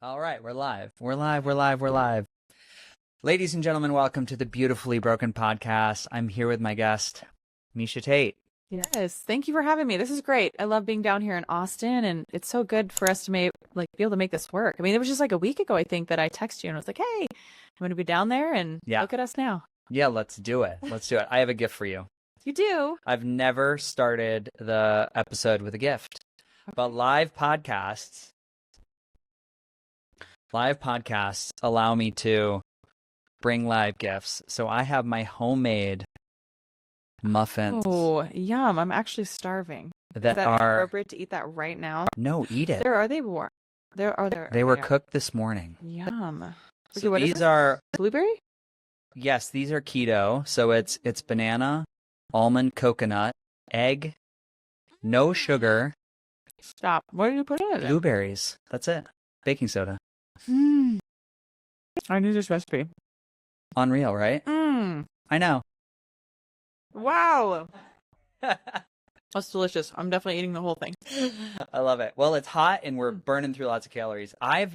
All right, we're live. We're live. We're live. We're live. Ladies and gentlemen, welcome to the Beautifully Broken podcast. I'm here with my guest, Miesha Tate. Yes, thank you for having me. This is great. I love being down here in Austin, and it's so good for us to be able to make this work. I mean, it was just like a week ago, I think, that I texted you and I was like, "Hey, I'm going to be down there," and look at us now. Yeah, let's do it. Let's do it. I have a gift for you. You do? I've never started the episode with a gift, but live podcasts allow me to bring live gifts. So I have my homemade muffins. Oh, yum. I'm actually starving. That is that are appropriate to eat that right now? No, eat it. They were They were cooked this morning. Yum. So what these are blueberry? Yes, these are keto. So it's banana, almond, coconut, egg, no sugar. Stop. What did you put in it? Blueberries. That's it. Baking soda. I knew this recipe. Unreal, right? I know. Wow. That's delicious. I'm definitely eating the whole thing. I love it. Well, it's hot and we're burning through lots of calories. I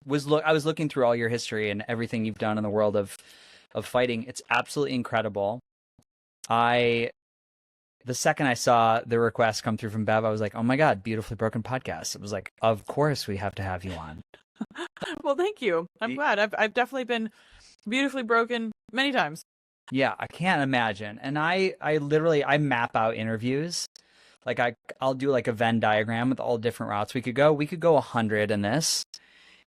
was looking through all your history and everything you've done in the world of fighting. It's absolutely incredible. The second I saw the request come through from Bev, I was like, "Oh my God, Beautifully Broken podcast." It was like, of course we have to have you on. Well, thank you. I'm glad. I've definitely been beautifully broken many times. Yeah, I can't imagine. And I literally map out interviews. Like I'll do like a Venn diagram with all different routes we could go. We could go 100 in this.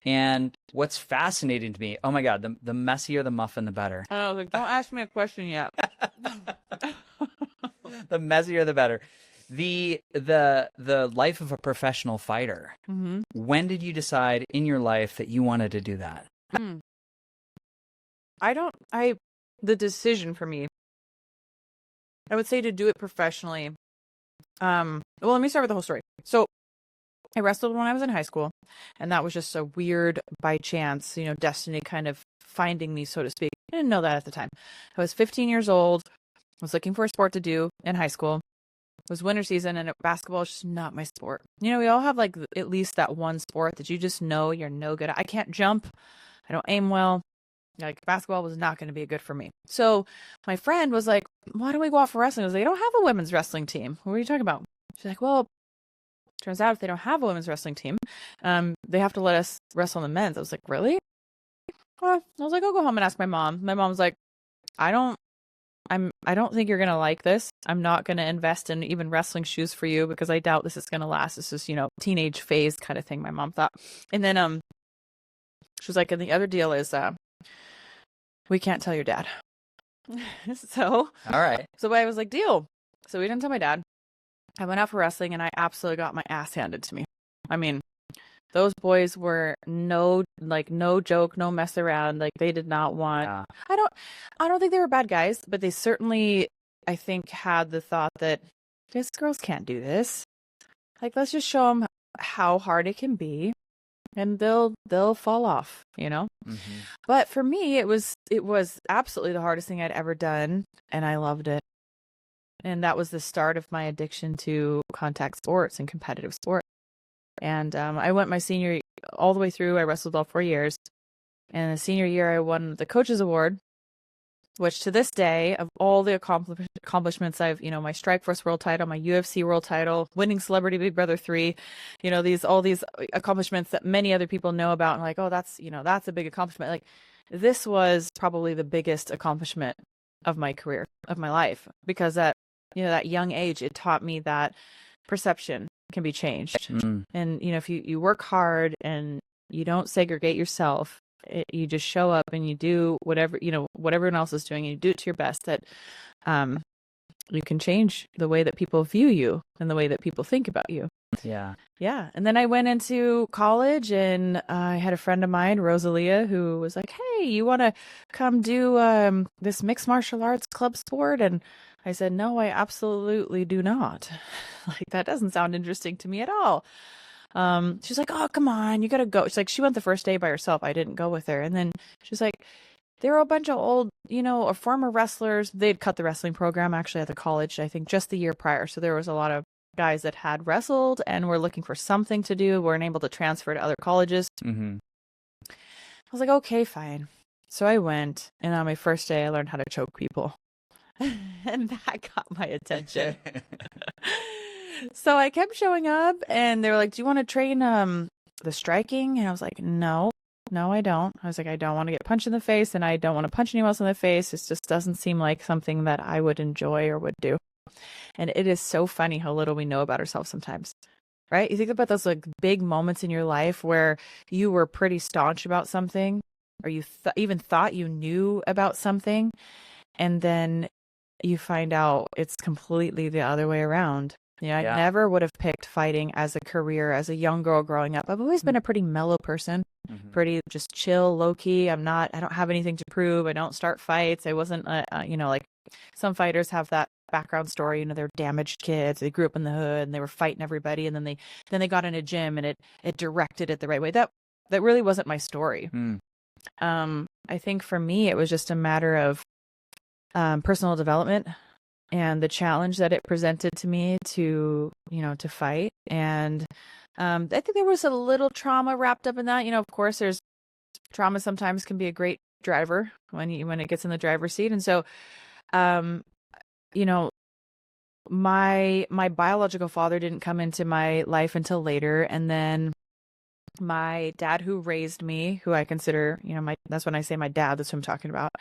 And what's fascinating to me, oh my God, the messier the muffin, the better. I was like, don't ask me a question yet. The messier the better. The life of a professional fighter. Mm-hmm. When did you decide in your life that you wanted to do that? The decision for me, I would say to do it professionally. Well, let me start with the whole story. So I wrestled when I was in high school, and that was just a weird by chance, destiny kind of finding me, so to speak. I didn't know that at the time. I was 15 years old, was looking for a sport to do in high school. It was winter season, and basketball is just not my sport. We all have like at least that one sport that you just know you're no good at. I can't jump. I don't aim well. Like basketball was not going to be good for me. So my friend was like, "Why don't we go out for wrestling?" I was like, "They don't have a women's wrestling team. What are you talking about?" She's like, "Well, turns out if they don't have a women's wrestling team, they have to let us wrestle the men's." I was like, "Really?" I was like, "I'll go home and ask my mom." My mom's like, I don't think you're going to like this. I'm not going to invest in even wrestling shoes for you because I doubt this is going to last. This is, teenage phase kind of thing, my mom thought. And then she was like, "And the other deal is we can't tell your dad." So, all right. So I was like, deal. So we didn't tell my dad. I went out for wrestling and I absolutely got my ass handed to me. I mean, those boys were no joke, no mess around. Like they did not want, I don't think they were bad guys, but they certainly, I think, had the thought that these girls can't do this. Like, let's just show them how hard it can be. And they'll fall off, Mm-hmm. But for me, it was absolutely the hardest thing I'd ever done, and I loved it. And that was the start of my addiction to contact sports and competitive sport. And I went my senior all the way through. I wrestled all 4 years, and the senior year I won the coaches award, which to this day, of all the accomplishments I've, my Strikeforce world title, my UFC world title, winning Celebrity Big Brother 3, all these accomplishments that many other people know about, and like, oh, that's a big accomplishment. Like, this was probably the biggest accomplishment of my career, of my life, because that young age, it taught me that perception can be changed. And, if you work hard and you don't segregate yourself, you just show up and you do whatever everyone else is doing, and you do it to your best, that you can change the way that people view you and the way that people think about you. Yeah. And then I went into college, and I had a friend of mine, Rosalia, who was like, "Hey, you want to come do this mixed martial arts club sport?" And I said, "No, I absolutely do not." Like, that doesn't sound interesting to me at all. She's like, "Oh, come on, you gotta go." She's like, she went the first day by herself. I didn't go with her. And then she's like, there were a bunch of old, or former wrestlers. They'd cut the wrestling program actually at the college, I think just the year prior. So there was a lot of guys that had wrestled and were looking for something to do, weren't able to transfer to other colleges. Mm-hmm. I was like, okay, fine. So I went, and on my first day, I learned how to choke people. And that got my attention. So I kept showing up, and they were like, do you want to train the striking? And I was like, no, I don't. I was like, I don't want to get punched in the face, and I don't want to punch anyone else in the face. It just doesn't seem like something that I would enjoy or would do. And it is so funny how little we know about ourselves sometimes, right? You think about those like big moments in your life where you were pretty staunch about something, or you even thought you knew about something, and then you find out it's completely the other way around. I never would have picked fighting as a career as a young girl growing up. I've always been a pretty mellow person, pretty just chill, low key. I don't have anything to prove. I don't start fights. I wasn't, like some fighters have that background story. They're damaged kids. They grew up in the hood and they were fighting everybody. And then they got in a gym and it directed it the right way. That really wasn't my story. I think for me, it was just a matter of personal development and the challenge that it presented to me to fight. And I think there was a little trauma wrapped up in that. Of course, there's trauma sometimes can be a great driver when it gets in the driver's seat. And so, my biological father didn't come into my life until later. And then my dad who raised me, who I consider, that's when I say my dad, that's what I'm talking about.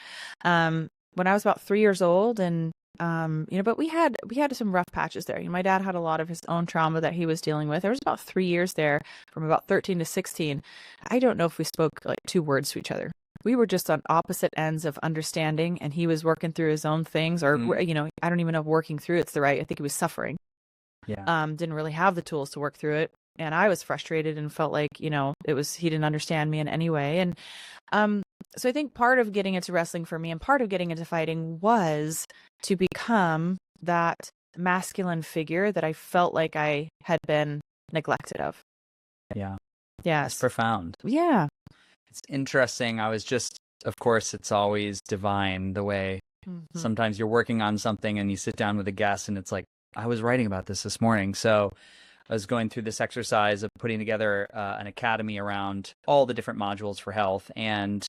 When I was about 3 years old, and but we had some rough patches there. My dad had a lot of his own trauma that he was dealing with. There was about 3 years there, from about 13 to 16. I don't know if we spoke like 2 words to each other. We were just on opposite ends of understanding, and he was working through his own things, or I don't even know if working through it's the right. I think he was suffering. Yeah. Didn't really have the tools to work through it, and I was frustrated and felt like he didn't understand me in any way. And so I think part of getting into wrestling for me and part of getting into fighting was to become that masculine figure that I felt like I had been neglected of. Yeah. Yeah. That's profound. Yeah. It's interesting. Of course, it's always divine the way sometimes you're working on something and you sit down with a guest and it's like, I was writing about this morning. So I was going through this exercise of putting together an academy around all the different modules for health. And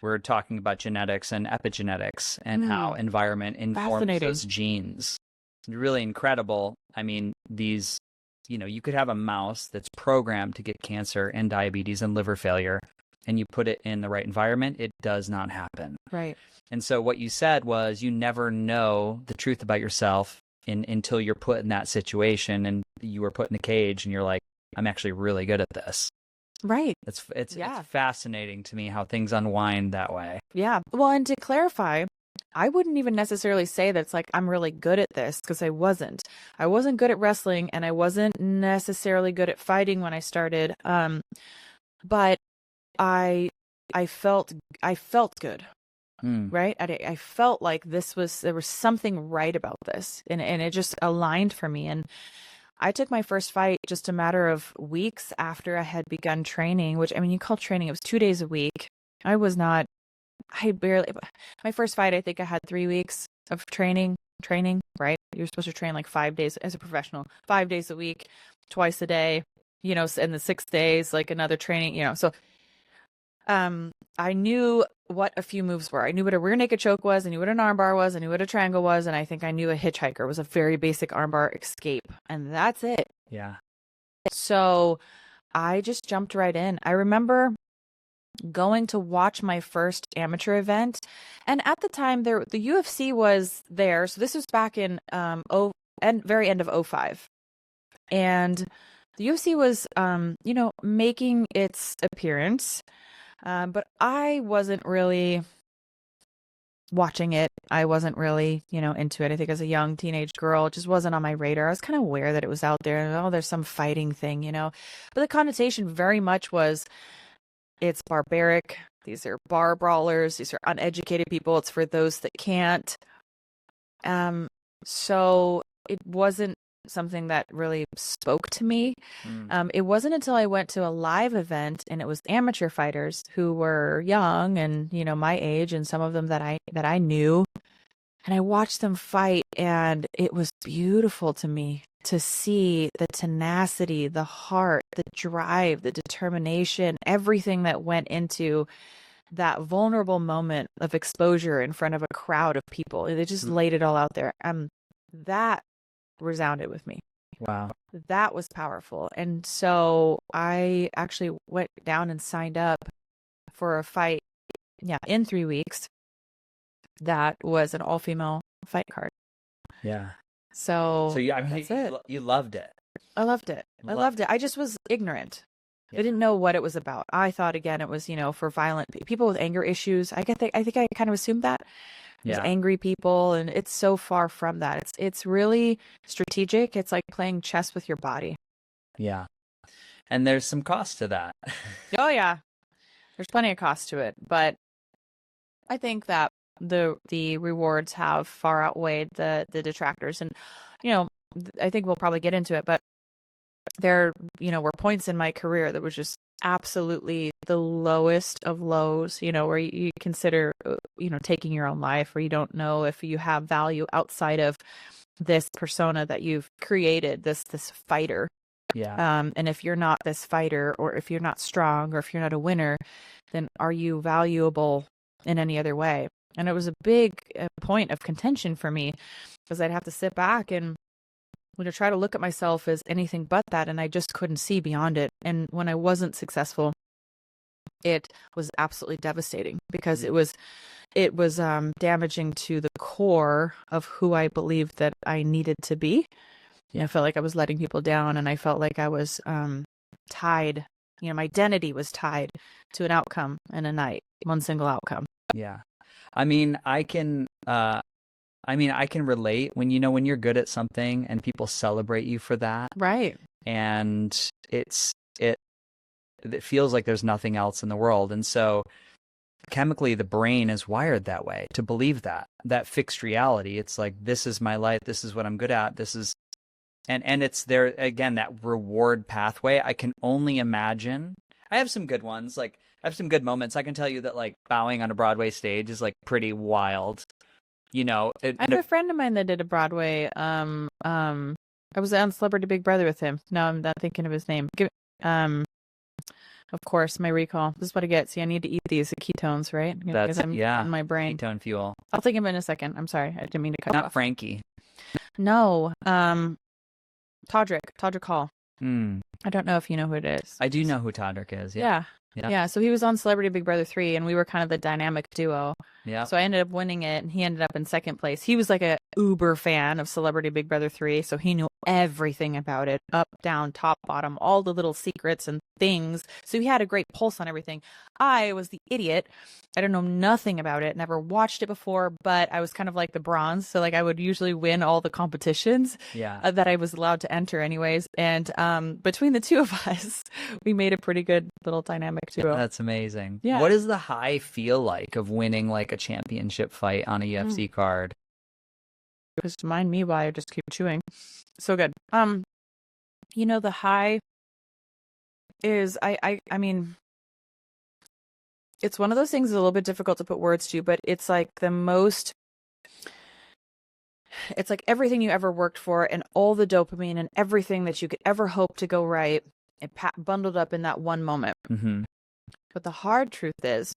we're talking about genetics and epigenetics and how environment informs those genes. It's really incredible. I mean, you could have a mouse that's programmed to get cancer and diabetes and liver failure, and you put it in the right environment, it does not happen. Right. And so what you said was you never know the truth about yourself until you're put in that situation and you were put in a cage and you're like, I'm actually really good at this. Right. It's fascinating to me how things unwind that way. Yeah. Well, and to clarify, I wouldn't even necessarily say that it's like I'm really good at this, because I wasn't. I wasn't good at wrestling, and I wasn't necessarily good at fighting when I started. But I felt good. Right. I felt like there was something right about this, and it just aligned for me. And I took my first fight just a matter of weeks after I had begun training, which, I mean, you call training, it was 2 days a week. My first fight, I think I had 3 weeks of training, right? You're supposed to train like 5 days as a professional, 5 days a week, twice a day, and the 6 days, like another training, so I knew what a few moves were. I knew what a rear naked choke was. I knew what an armbar was. I knew what a triangle was. And I think I knew a hitchhiker was a very basic armbar escape. And that's it. Yeah. So I just jumped right in. I remember going to watch my first amateur event. And at the time, the UFC was there. So this was back in very end of 2005. And the UFC was, making its appearance. But I wasn't really watching it. I wasn't really, into it. I think as a young teenage girl, it just wasn't on my radar. I was kind of aware that it was out there. And, there's some fighting thing, But the connotation very much was, it's barbaric. These are bar brawlers. These are uneducated people. It's for those that can't. So it wasn't something that really spoke to me. It wasn't until I went to a live event, and it was amateur fighters who were young and my age, and some of them that I knew, and I watched them fight, and it was beautiful to me to see the tenacity, the heart, the drive, the determination, everything that went into that vulnerable moment of exposure in front of a crowd of people. They just laid it all out there. That resounded with me. Wow. That was powerful. And so I actually went down and signed up for a fight, in 3 weeks. That was an all-female fight card. Yeah. So you, that's it. You loved it. I loved it. I loved it. I just was ignorant. Yeah. I didn't know what it was about. I thought, again, it was, for violent people with anger issues. I think I kind of assumed that. It was angry people, and it's so far from that. It's really strategic. It's like playing chess with your body. Yeah. And there's some cost to that. Oh, yeah. There's plenty of cost to it. But I think that the rewards have far outweighed the detractors. And, I think we'll probably get into it, but there, were points in my career that was just absolutely the lowest of lows, where you consider, taking your own life, where you don't know if you have value outside of this persona that you've created, this fighter. Yeah. And if you're not this fighter, or if you're not strong, or if you're not a winner, then are you valuable in any other way? And it was a big point of contention for me, because I'd have to sit back and try to look at myself as anything but that, and I just couldn't see beyond it. And when I wasn't successful, it was absolutely devastating, because it was damaging to the core of who I believed that I needed to be. I felt like I was letting people down, and I felt like I was tied. My identity was tied to an outcome and a night, one single outcome. Yeah. I can relate when you're good at something and people celebrate you for that. Right. And it feels like there's nothing else in the world. And so chemically the brain is wired that way, to believe that fixed reality. It's like, this is my life, this is what I'm good at, this is and it's there again, that reward pathway. I can only imagine. I have some good ones, like I have some good moments. I can tell you that like bowing on a Broadway stage is like pretty wild. I have a friend of mine that did a Broadway. I was on Celebrity Big Brother with him. No, I'm not thinking of his name. Of course, my recall. This is what I get. See, I need to eat these ketones, right? That's in my brain. Ketone fuel. I'll think of him in a second. I'm sorry, I didn't mean to cut Not off. Frankie. No, Todrick Hall. Mm. I don't know if you know who it is. I do know who Todrick is. Yeah. So he was on Celebrity Big Brother 3, and we were kind of the dynamic duo. Yeah. So I ended up winning it, and he ended up in second place. He was like a uber fan of Celebrity Big Brother 3, so he knew everything about it, up, down, top, bottom, all the little secrets and things. So he had a great pulse on everything. I was the idiot. I don't know nothing about it, never watched it before, but I was kind of like the bronze. So like I would usually win all the competitions that I was allowed to enter anyways. And between the two of us, we made a pretty good little dynamic duo. That's amazing. Yeah. What does the high feel like of winning like a championship fight on a UFC card? Just mind me while I just keep chewing. So good. The high is I mean, it's one of those things that's a little bit difficult to put words to, but it's like it's like everything you ever worked for, and all the dopamine and everything that you could ever hope to go right, and bundled up in that one moment. Mm-hmm. But the hard truth is,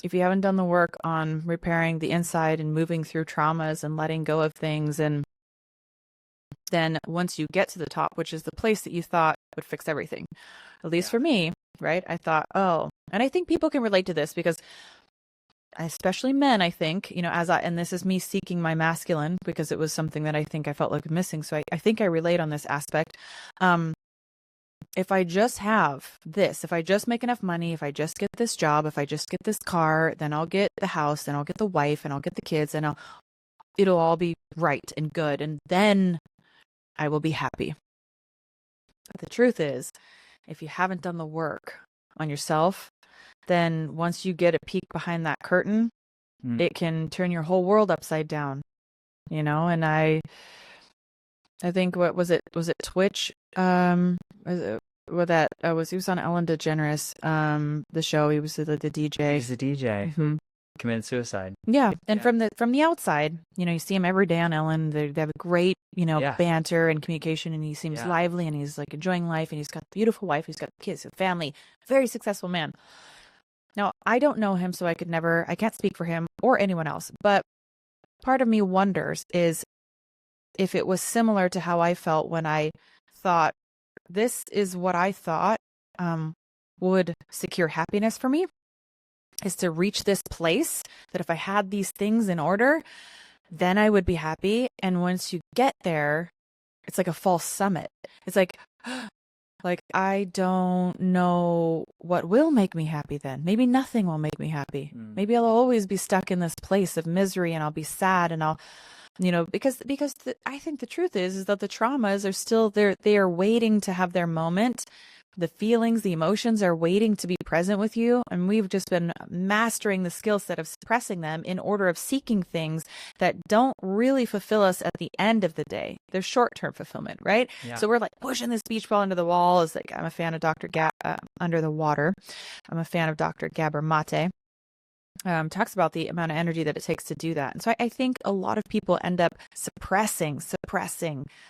if you haven't done the work on repairing the inside and moving through traumas and letting go of things, and then once you get to the top, which is the place that you thought would fix everything, at least for me, right? I thought, and I think people can relate to this, because especially men, I think, and this is me seeking my masculine, because it was something that I think I felt like missing. So I think I relate on this aspect. If I just have this, if I just make enough money, if I just get this job, if I just get this car, then I'll get the house, then I'll get the wife, and I'll get the kids, and it'll all be right and good, and then I will be happy. But the truth is, if you haven't done the work on yourself, then once you get a peek behind that curtain, it can turn your whole world upside down, and I think, what was it? Was it Twitch? He was on Ellen DeGeneres, the show. He was the DJ. He's the DJ. Mm-hmm. Committed suicide. Yeah. And Yeah. from the outside, you see him every day on Ellen. They have a great, Yeah. banter and communication, and he seems Yeah. lively, and he's like enjoying life, and he's got a beautiful wife, he's got kids, a family, very successful man. Now, I don't know him, so I can't speak for him or anyone else, but part of me wonders is if it was similar to how I felt when I thought this is what I thought would secure happiness for me, is to reach this place that if I had these things in order, then I would be happy. And once you get there, it's like a false summit. It's like I don't know what will make me happy then. Maybe nothing will make me happy. Maybe I'll always be stuck in this place of misery, and I'll be sad, and I'll, because I think the truth is that the traumas are still there. They are waiting to have their moment. The feelings, the emotions are waiting to be present with you. And we've just been mastering the skill set of suppressing them in order of seeking things that don't really fulfill us at the end of the day. They're short-term fulfillment, right? Yeah. So we're like pushing this beach ball into the wall. It's like, I'm a fan of Under the Water. I'm a fan of Dr. Gabor Mate. Talks about the amount of energy that it takes to do that. And so I think a lot of people end up suppressing,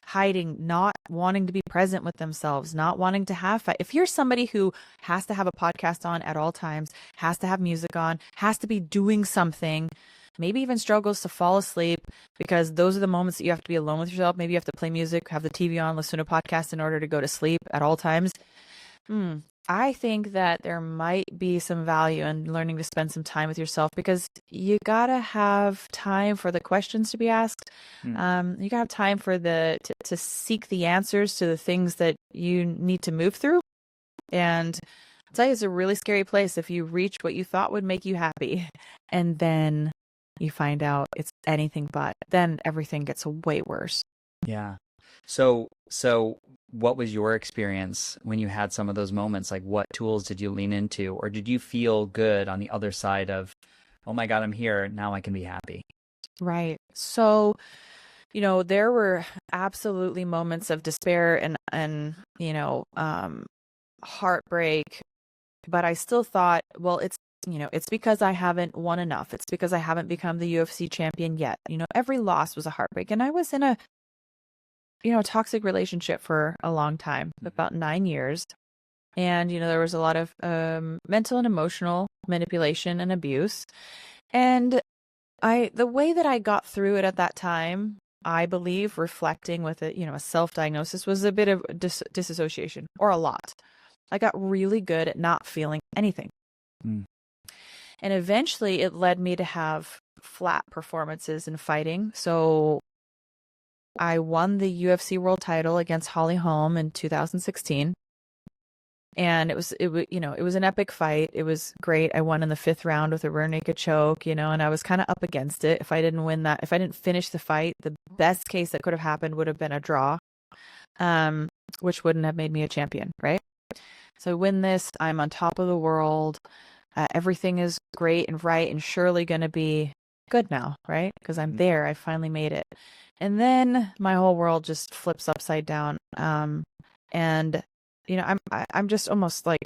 hiding, not wanting to be present with themselves, not wanting to have fight. If you're somebody who has to have a podcast on at all times, has to have music on, has to be doing something, maybe even struggles to fall asleep because those are the moments that you have to be alone with yourself. Maybe you have to play music, have the TV on, listen to a podcast in order to go to sleep at all times. I think that there might be some value in learning to spend some time with yourself, because you gotta have time for the questions to be asked. You gotta have time for to seek the answers to the things that you need to move through. And I'll tell you, it's a really scary place if you reach what you thought would make you happy, and then you find out it's anything but. Then everything gets way worse. Yeah. So what was your experience when you had some of those moments? Like, what tools did you lean into, or did you feel good on the other side of, oh my God, I'm here, now I can be happy? Right. So, there were absolutely moments of despair and heartbreak, but I still thought, well, it's because I haven't won enough. It's because I haven't become the UFC champion yet. Every loss was a heartbreak. And I was in a toxic relationship for a long time, about 9 years. And, there was a lot of mental and emotional manipulation and abuse. And the way that I got through it at that time, I believe, reflecting with a self-diagnosis, was a bit of disassociation, or a lot. I got really good at not feeling anything. And eventually it led me to have flat performances in fighting. So I won the UFC world title against Holly Holm in 2016. And it was an epic fight. It was great. I won in the 5th round with a rear naked choke, and I was kind of up against it. If I didn't finish the fight, the best case that could have happened would have been a draw, which wouldn't have made me a champion, right? So I win this. I'm on top of the world. Everything is great and right and surely going to be good now, right? Because I'm there. I finally made it. And then my whole world just flips upside down. And I'm just almost like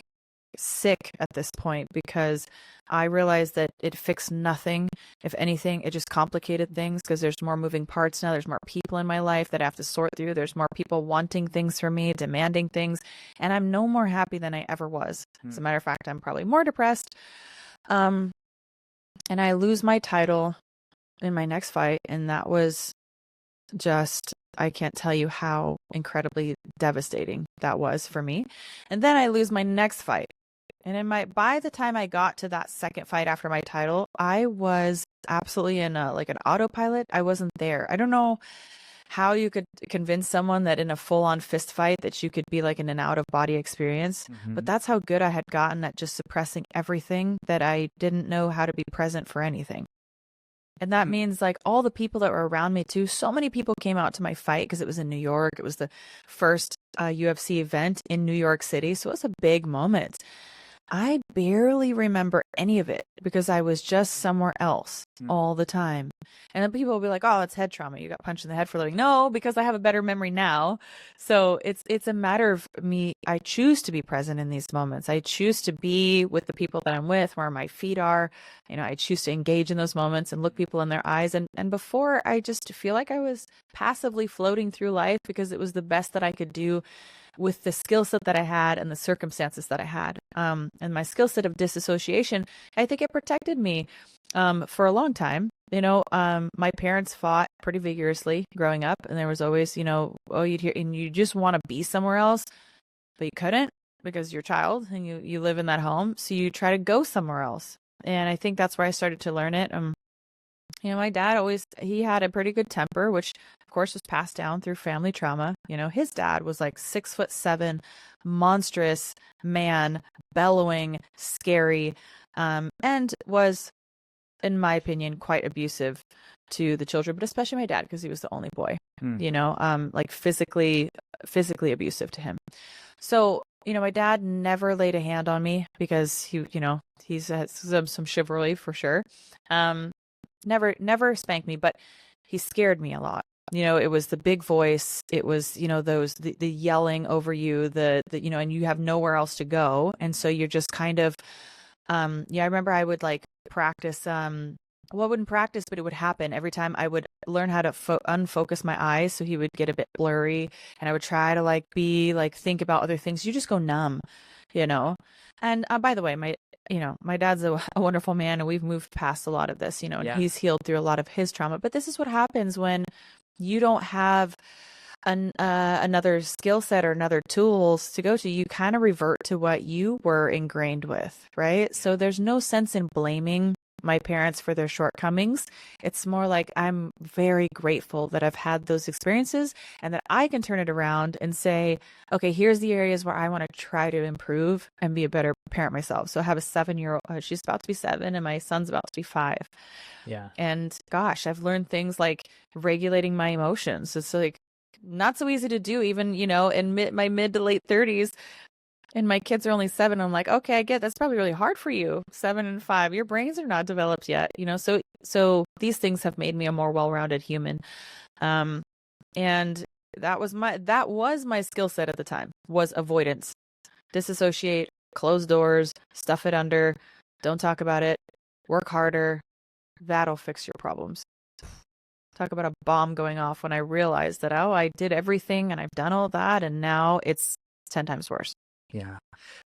sick at this point, because I realized that it fixed nothing. If anything, it just complicated things, because there's more moving parts now. There's more people in my life that I have to sort through. There's more people wanting things from me, demanding things, and I'm no more happy than I ever was. As a matter of fact, I'm probably more depressed. And I lose my title in my next fight, and that was just, I can't tell you how incredibly devastating that was for me. And then I lose my next fight. And by the time I got to that second fight after my title, I was absolutely in an autopilot. I wasn't there. I don't know how you could convince someone that in a full-on fist fight that you could be like in an out-of-body experience. But that's how good I had gotten at just suppressing everything, that I didn't know how to be present for anything. And that means like all the people that were around me too. So many people came out to my fight because it was in New York. It was the first UFC event in New York City. So it was a big moment. I barely remember any of it because I was just somewhere else all the time. And then people will be like, "Oh, it's head trauma. You got punched in the head for a living." No, because I have a better memory now. So it's a matter of me. I choose to be present in these moments. I choose to be with the people that I'm with, where my feet are. I choose to engage in those moments and look people in their eyes. And before, I just feel like I was passively floating through life because it was the best that I could do with the skill set that I had and the circumstances that I had. And my skill set of disassociation, I think it protected me for a long time. My parents fought pretty vigorously growing up, and there was always, oh, you'd hear, and you just want to be somewhere else, but you couldn't because you're a child and you live in that home. So you try to go somewhere else. And I think that's where I started to learn it. My dad he had a pretty good temper, which of course was passed down through family trauma. His dad was like 6'7", monstrous man, bellowing, scary, and was, in my opinion, quite abusive to the children, but especially my dad, because he was the only boy, like physically abusive to him. So, my dad never laid a hand on me because he's had some chivalry for sure. Never spanked me, but he scared me a lot. It was the big voice. It was, the yelling over you, and you have nowhere else to go. And so you're just kind of, I remember I would like practice, well, I wouldn't practice, but it would happen every time I would learn how to unfocus my eyes. So he would get a bit blurry and I would try to think about other things. You just go numb, And by the way, my dad's a wonderful man and we've moved past a lot of this, and he's healed through a lot of his trauma. But this is what happens when you don't have another skill set or another tools to go to. You kind of revert to what you were ingrained with, right? So there's no sense in blaming my parents for their shortcomings. It's more like I'm very grateful that I've had those experiences and that I can turn it around and say, okay, here's the areas where I want to try to improve and be a better parent myself. So I have a 7-year-old, she's about to be 7 and my son's about to be 5. Yeah. And gosh, I've learned things like regulating my emotions. It's like not so easy to do even, in my mid to late 30s. And my kids are only 7. I'm like, okay, I get that's probably really hard for you. 7 and 5, your brains are not developed yet, So these things have made me a more well-rounded human, and that was my skill set at the time, was avoidance, disassociate, close doors, stuff it under, don't talk about it, work harder. That'll fix your problems. Talk about a bomb going off when I realized that I did everything and I've done all that, and now it's 10 times worse. Yeah.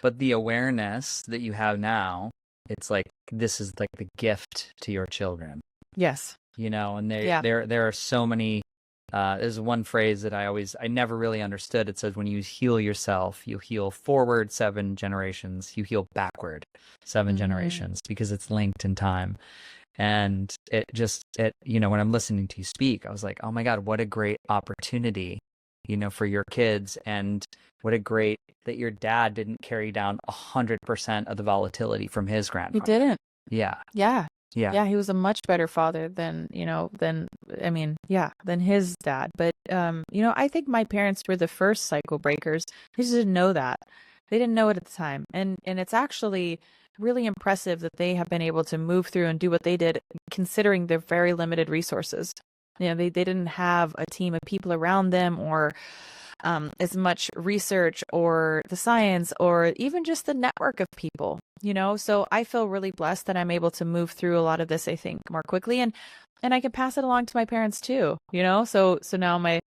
But the awareness that you have now, it's like this is like the gift to your children. Yes. And there are so many there's one phrase that I never really understood. It says when you heal yourself, you heal forward 7 generations, you heal backward 7 generations, because it's linked in time. And when I'm listening to you speak, I was like, oh my God, what a great opportunity, for your kids. And what a great that your dad didn't carry down 100% of the volatility from his grandfather. He didn't. Yeah. Yeah. Yeah. Yeah. He was a much better father than his dad. But, I think my parents were the first cycle breakers. They just didn't know that. They didn't know it at the time. And it's actually really impressive that they have been able to move through and do what they did, considering their very limited resources. They didn't have a team of people around them or as much research or the science or even just the network of people, So I feel really blessed that I'm able to move through a lot of this, I think, more quickly. And I can pass it along to my parents too, So now my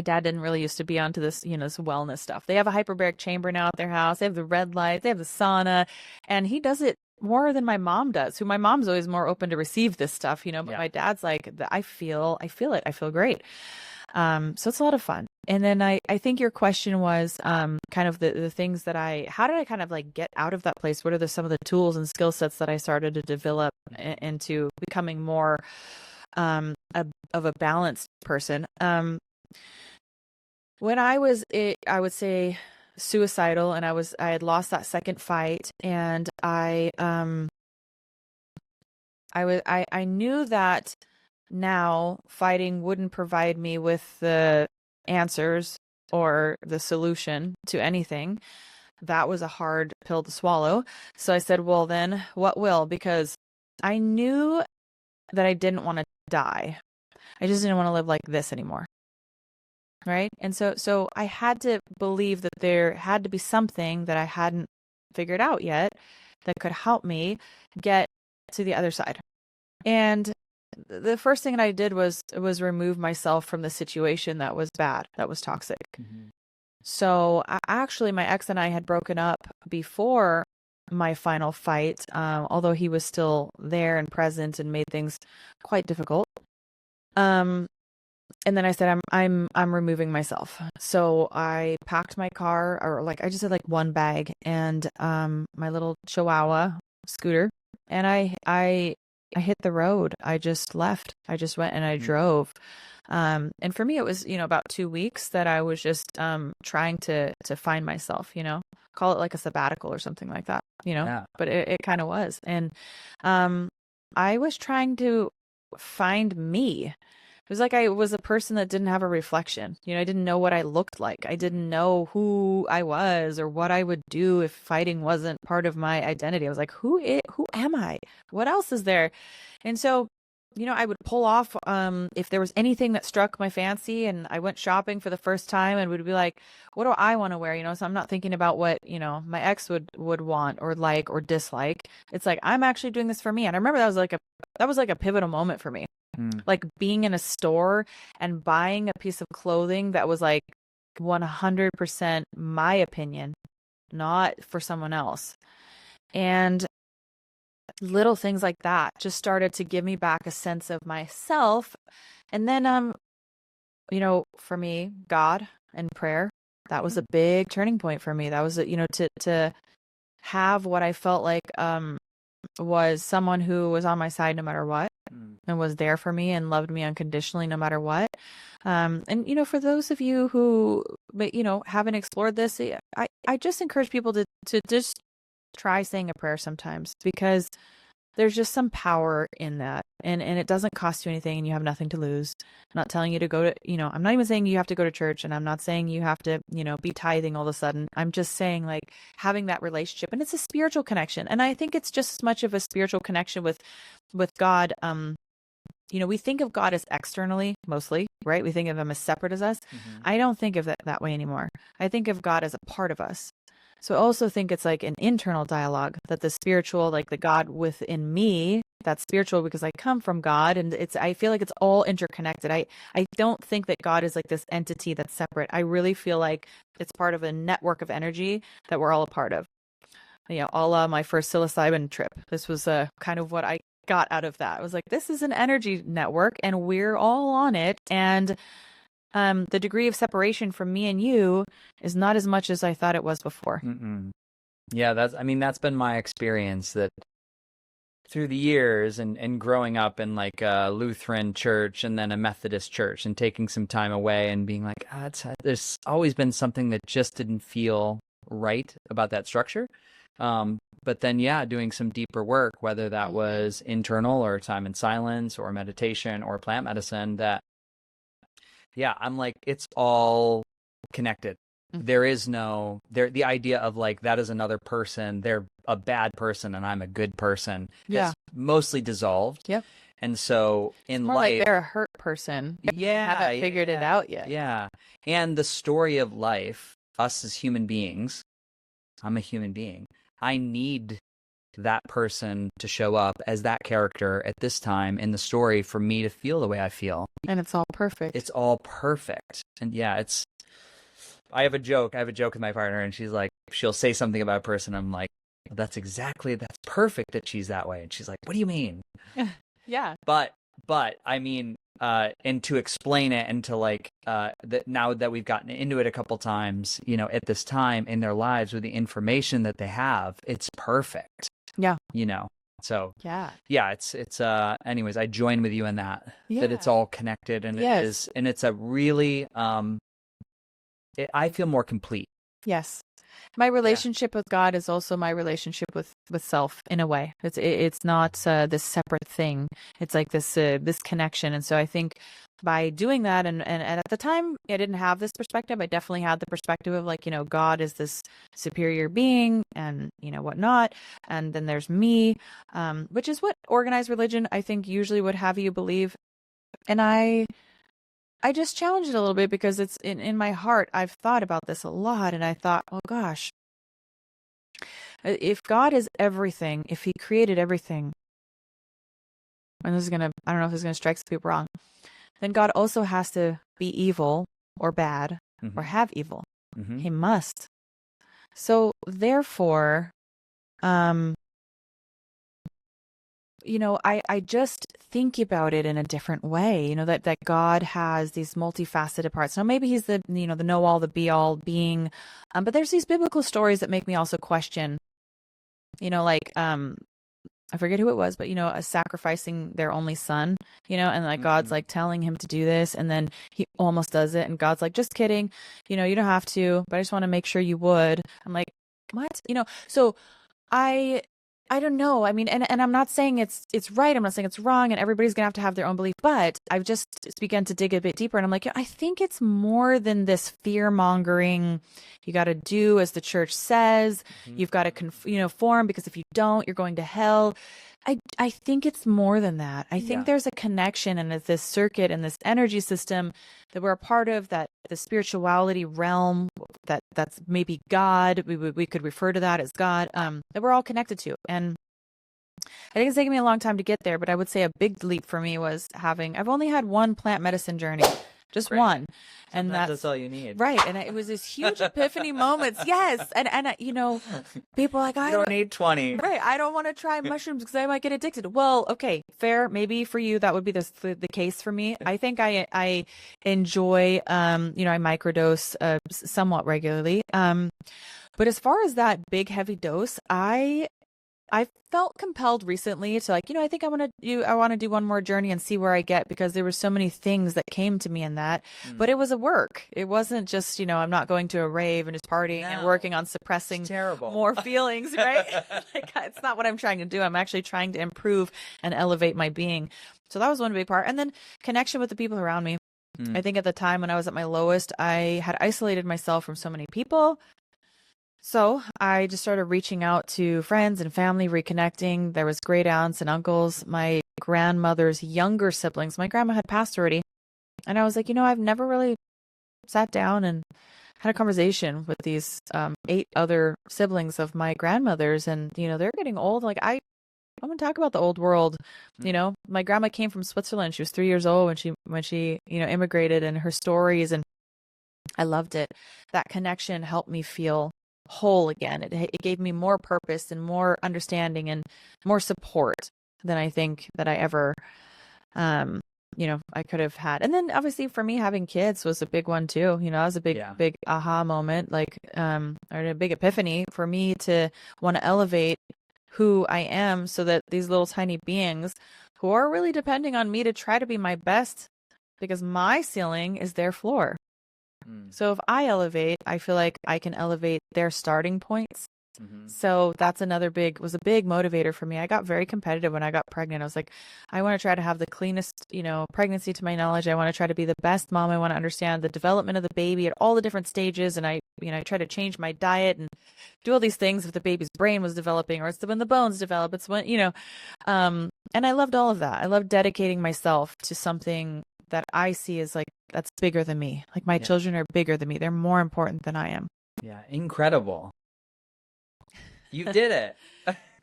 dad didn't really used to be onto this, this wellness stuff. They have a hyperbaric chamber now at their house. They have the red light. They have the sauna. And he does it more than my mom does, who my mom's always more open to receive this stuff, but my dad's like, I feel it. I feel great. So it's a lot of fun. And then I think your question was kind of the things that how did I kind of like get out of that place? What are some of the tools and skill sets that I started to develop into becoming more of a balanced person? When I was, I would say, suicidal, and I had lost that second fight, and I knew that now fighting wouldn't provide me with the answers or the solution to anything. that was a hard pill to swallow. So I said, well, then what will? Because I knew that I didn't want to die. I just didn't want to live like this anymore. Right. And so I had to believe that there had to be something that I hadn't figured out yet that could help me get to the other side. And the first thing that I did was remove myself from the situation that was bad, that was toxic. Mm-hmm. So actually, my ex and I had broken up before my final fight, although he was still there and present and made things quite difficult. And then I said, I'm removing myself. So I packed my car, or like I just had like one bag and my little Chihuahua scooter, and I hit the road. I just left. I just went and I drove. And for me, it was, about 2 weeks that I was just trying to find myself, call it like a sabbatical or something like that, Yeah. But it kind of was. And I was trying to find me. It was like I was a person that didn't have a reflection. I didn't know what I looked like. I didn't know who I was or what I would do if fighting wasn't part of my identity. I was like, who am I? What else is there? And so, I would pull off if there was anything that struck my fancy, and I went shopping for the first time and would be like, what do I want to wear? So I'm not thinking about what, my ex would want or like or dislike. It's like, I'm actually doing this for me. And I remember that was like a pivotal moment for me. Like being in a store and buying a piece of clothing that was like 100% my opinion, not for someone else. And little things like that just started to give me back a sense of myself. And then, for me, God and prayer, that was a big turning point for me. That was, to have what I felt like was someone who was on my side no matter what, and was there for me and loved me unconditionally no matter what. And for those of you who haven't explored this, I just encourage people to just try saying a prayer sometimes, because there's just some power in that, and it doesn't cost you anything, and you have nothing to lose. I'm not telling you to go to, I'm not even saying you have to go to church, and I'm not saying you have to, be tithing all of a sudden. I'm just saying, like, having that relationship, and it's a spiritual connection. And I think it's just as much of a spiritual connection with God. We think of God as externally, mostly, right? We think of him as separate as us. Mm-hmm. I don't think of it that way anymore. I think of God as a part of us. So I also think it's like an internal dialogue, that the spiritual, like the God within me, that's spiritual because I come from God, and I feel like it's all interconnected. I don't think that God is like this entity that's separate. I really feel like it's part of a network of energy that we're all a part of. A la my first psilocybin trip. This was kind of what I got out of that. I was like, this is an energy network and we're all on it. And the degree of separation from me and you is not as much as I thought it was before. Mm-mm. Yeah, that's been my experience, that through the years and growing up in like a Lutheran church and then a Methodist church, and taking some time away and being like, there's always been something that just didn't feel right about that structure. But then, doing some deeper work, whether that was internal or time in silence or meditation or plant medicine, that, I'm like, it's all connected. Mm-hmm. There is the idea of like, that is another person, they're a bad person and I'm a good person, has mostly dissolved. Yep. And so in more life, like they're a hurt person. Haven't figured it out yet. Yeah. And the story of life, us as human beings, I'm a human being. I need that person to show up as that character at this time in the story for me to feel the way I feel. And it's all perfect. It's all perfect. And I have a joke with my partner, and she's like, she'll say something about a person. I'm like, that's perfect that she's that way. And she's like, what do you mean? Yeah. But I mean, and to explain it, and to like, that now that we've gotten into it a couple times, at this time in their lives with the information that they have, it's perfect. Yeah. So yeah, it's anyways, I join with you in that it's all connected, and it is, and it's a really, I feel more complete. Yes. My relationship with God is also my relationship with self in a way. It's not this separate thing. It's like this connection. And so I think by doing that, and at the time I didn't have this perspective. I definitely had the perspective of like, God is this superior being and, whatnot. And then there's me, which is what organized religion, I think, usually would have you believe. And I just challenged it a little bit because it's in my heart. I've thought about this a lot, and I thought, oh gosh, if God is everything, if he created everything, and I don't know if this is gonna strike some people wrong, then God also has to be evil or bad or have evil. He must. So therefore, I just think about it in a different way, that God has these multifaceted parts. Now, maybe he's the know-all, the be-all being, but there's these biblical stories that make me also question, like, I forget who it was, but, sacrificing their only son, and like God's like telling him to do this, and then he almost does it, and God's like, just kidding, you don't have to, but I just want to make sure you would. I'm like, what? So I don't know. I mean, and I'm not saying it's right. I'm not saying it's wrong, and everybody's gonna have their own belief. But I've just begun to dig a bit deeper, and I'm like, I think it's more than this fear mongering. You got to do as the church says. You've got to conform, because if you don't, you're going to hell. I think it's more than that. I think there's a connection, and it's this circuit and this energy system that we're a part of, that the spirituality realm, that's maybe God. We could refer to that as God, that we're all connected to. And I think it's taken me a long time to get there, but I would say a big leap for me was I've only had one plant medicine journey. Just Great. one. And that's all you need. Right. And it was this huge epiphany moments. Yes. And people are like, I don't need 20. Right. I don't want to try mushrooms because I might get addicted. Well, okay, fair. Maybe for you, that would be the case for me. I think I enjoy, I microdose somewhat regularly. But as far as that big, heavy dose, I felt compelled recently to I think I want to do one more journey and see where I get, because there were so many things that came to me in that, but it was a work. It wasn't just, I'm not going to a rave and just partying and working on suppressing more feelings, right? It's not what I'm trying to do. I'm actually trying to improve and elevate my being. So that was one big part. And then connection with the people around me. I think at the time when I was at my lowest, I had isolated myself from so many people. So I just started reaching out to friends and family, reconnecting. There was great aunts and uncles, my grandmother's younger siblings. My grandma had passed already. And I was like, I've never really sat down and had a conversation with these 8 other siblings of my grandmother's. And, they're getting old. Like, I want to talk about the old world. My grandma came from Switzerland. She was 3 years old when she immigrated, and her stories. And I loved it. That connection helped me feel whole again. It gave me more purpose and more understanding and more support than I think that I ever I could have had. And then obviously for me, having kids was a big one too. That was a big aha moment, like or a big epiphany for me to want to elevate who I am, so that these little tiny beings who are really depending on me to try to be my best, because my ceiling is their floor. So if I elevate, I feel like I can elevate their starting points. So that's was a big motivator for me. I got very competitive when I got pregnant. I was like, I want to try to have the cleanest, pregnancy to my knowledge. I want to try to be the best mom. I want to understand the development of the baby at all the different stages. And I try to change my diet and do all these things if the baby's brain was developing, or it's when the bones develop. It's when, and I loved all of that. I loved dedicating myself to something that I see as like, that's bigger than me. Like my children are bigger than me. They're more important than I am. Yeah. Incredible. You did it.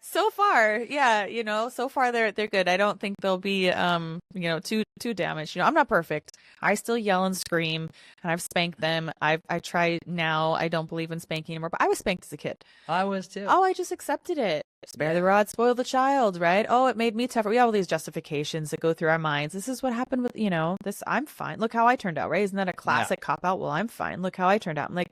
So far, yeah, so far they're good. I don't think they'll be too damaged. I'm not perfect. I still yell and scream, and I've spanked them. I try now. I don't believe in spanking anymore, but I was spanked as a kid. I was too. Oh, I just accepted it. Spare the rod, spoil the child, right? Oh, it made me tougher. We have all these justifications that go through our minds. This is what happened with, this. I'm fine. Look how I turned out, right? Isn't that a classic cop out? Well, I'm fine. Look how I turned out. I'm like,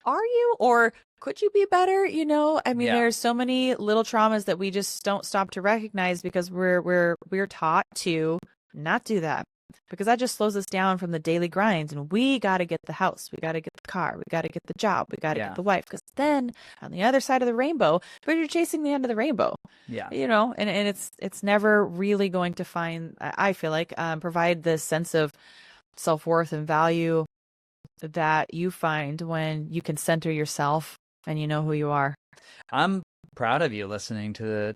are you? Or could you be better? I mean, there's so many little traumas that we just don't stop to recognize, because we're taught to not do that, because that just slows us down from the daily grind. And we got to get the house, we got to get the car. We got to get the job. We got to Yeah. get the wife. Because then on the other side of the rainbow, but you're chasing the end of the rainbow. Yeah. You know, and it's never really going to find, I feel like, provide this sense of self-worth and value that you find when you can center yourself and you know who you are. I'm proud of you listening to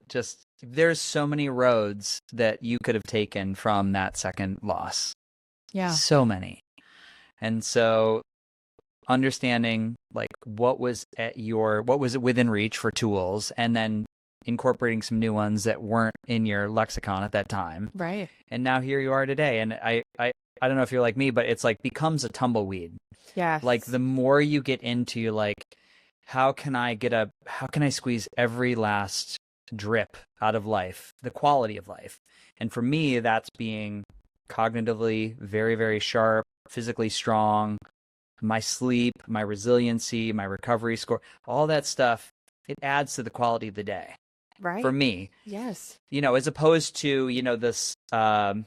there's so many roads that you could have taken from that second loss. Yeah. So many. And so understanding like what was within reach for tools, and then incorporating some new ones that weren't in your lexicon at that time. Right. And now here you are today. And I don't know if you're like me, but it's like becomes a tumbleweed. Yes. Like the more you get into like, how can I squeeze every last drip out of life, the quality of life? And for me, that's being cognitively very, very sharp, physically strong, my sleep, my resiliency, my recovery score, all that stuff, it adds to the quality of the day. Right. For me. Yes. You know, as opposed to, you know, this, oh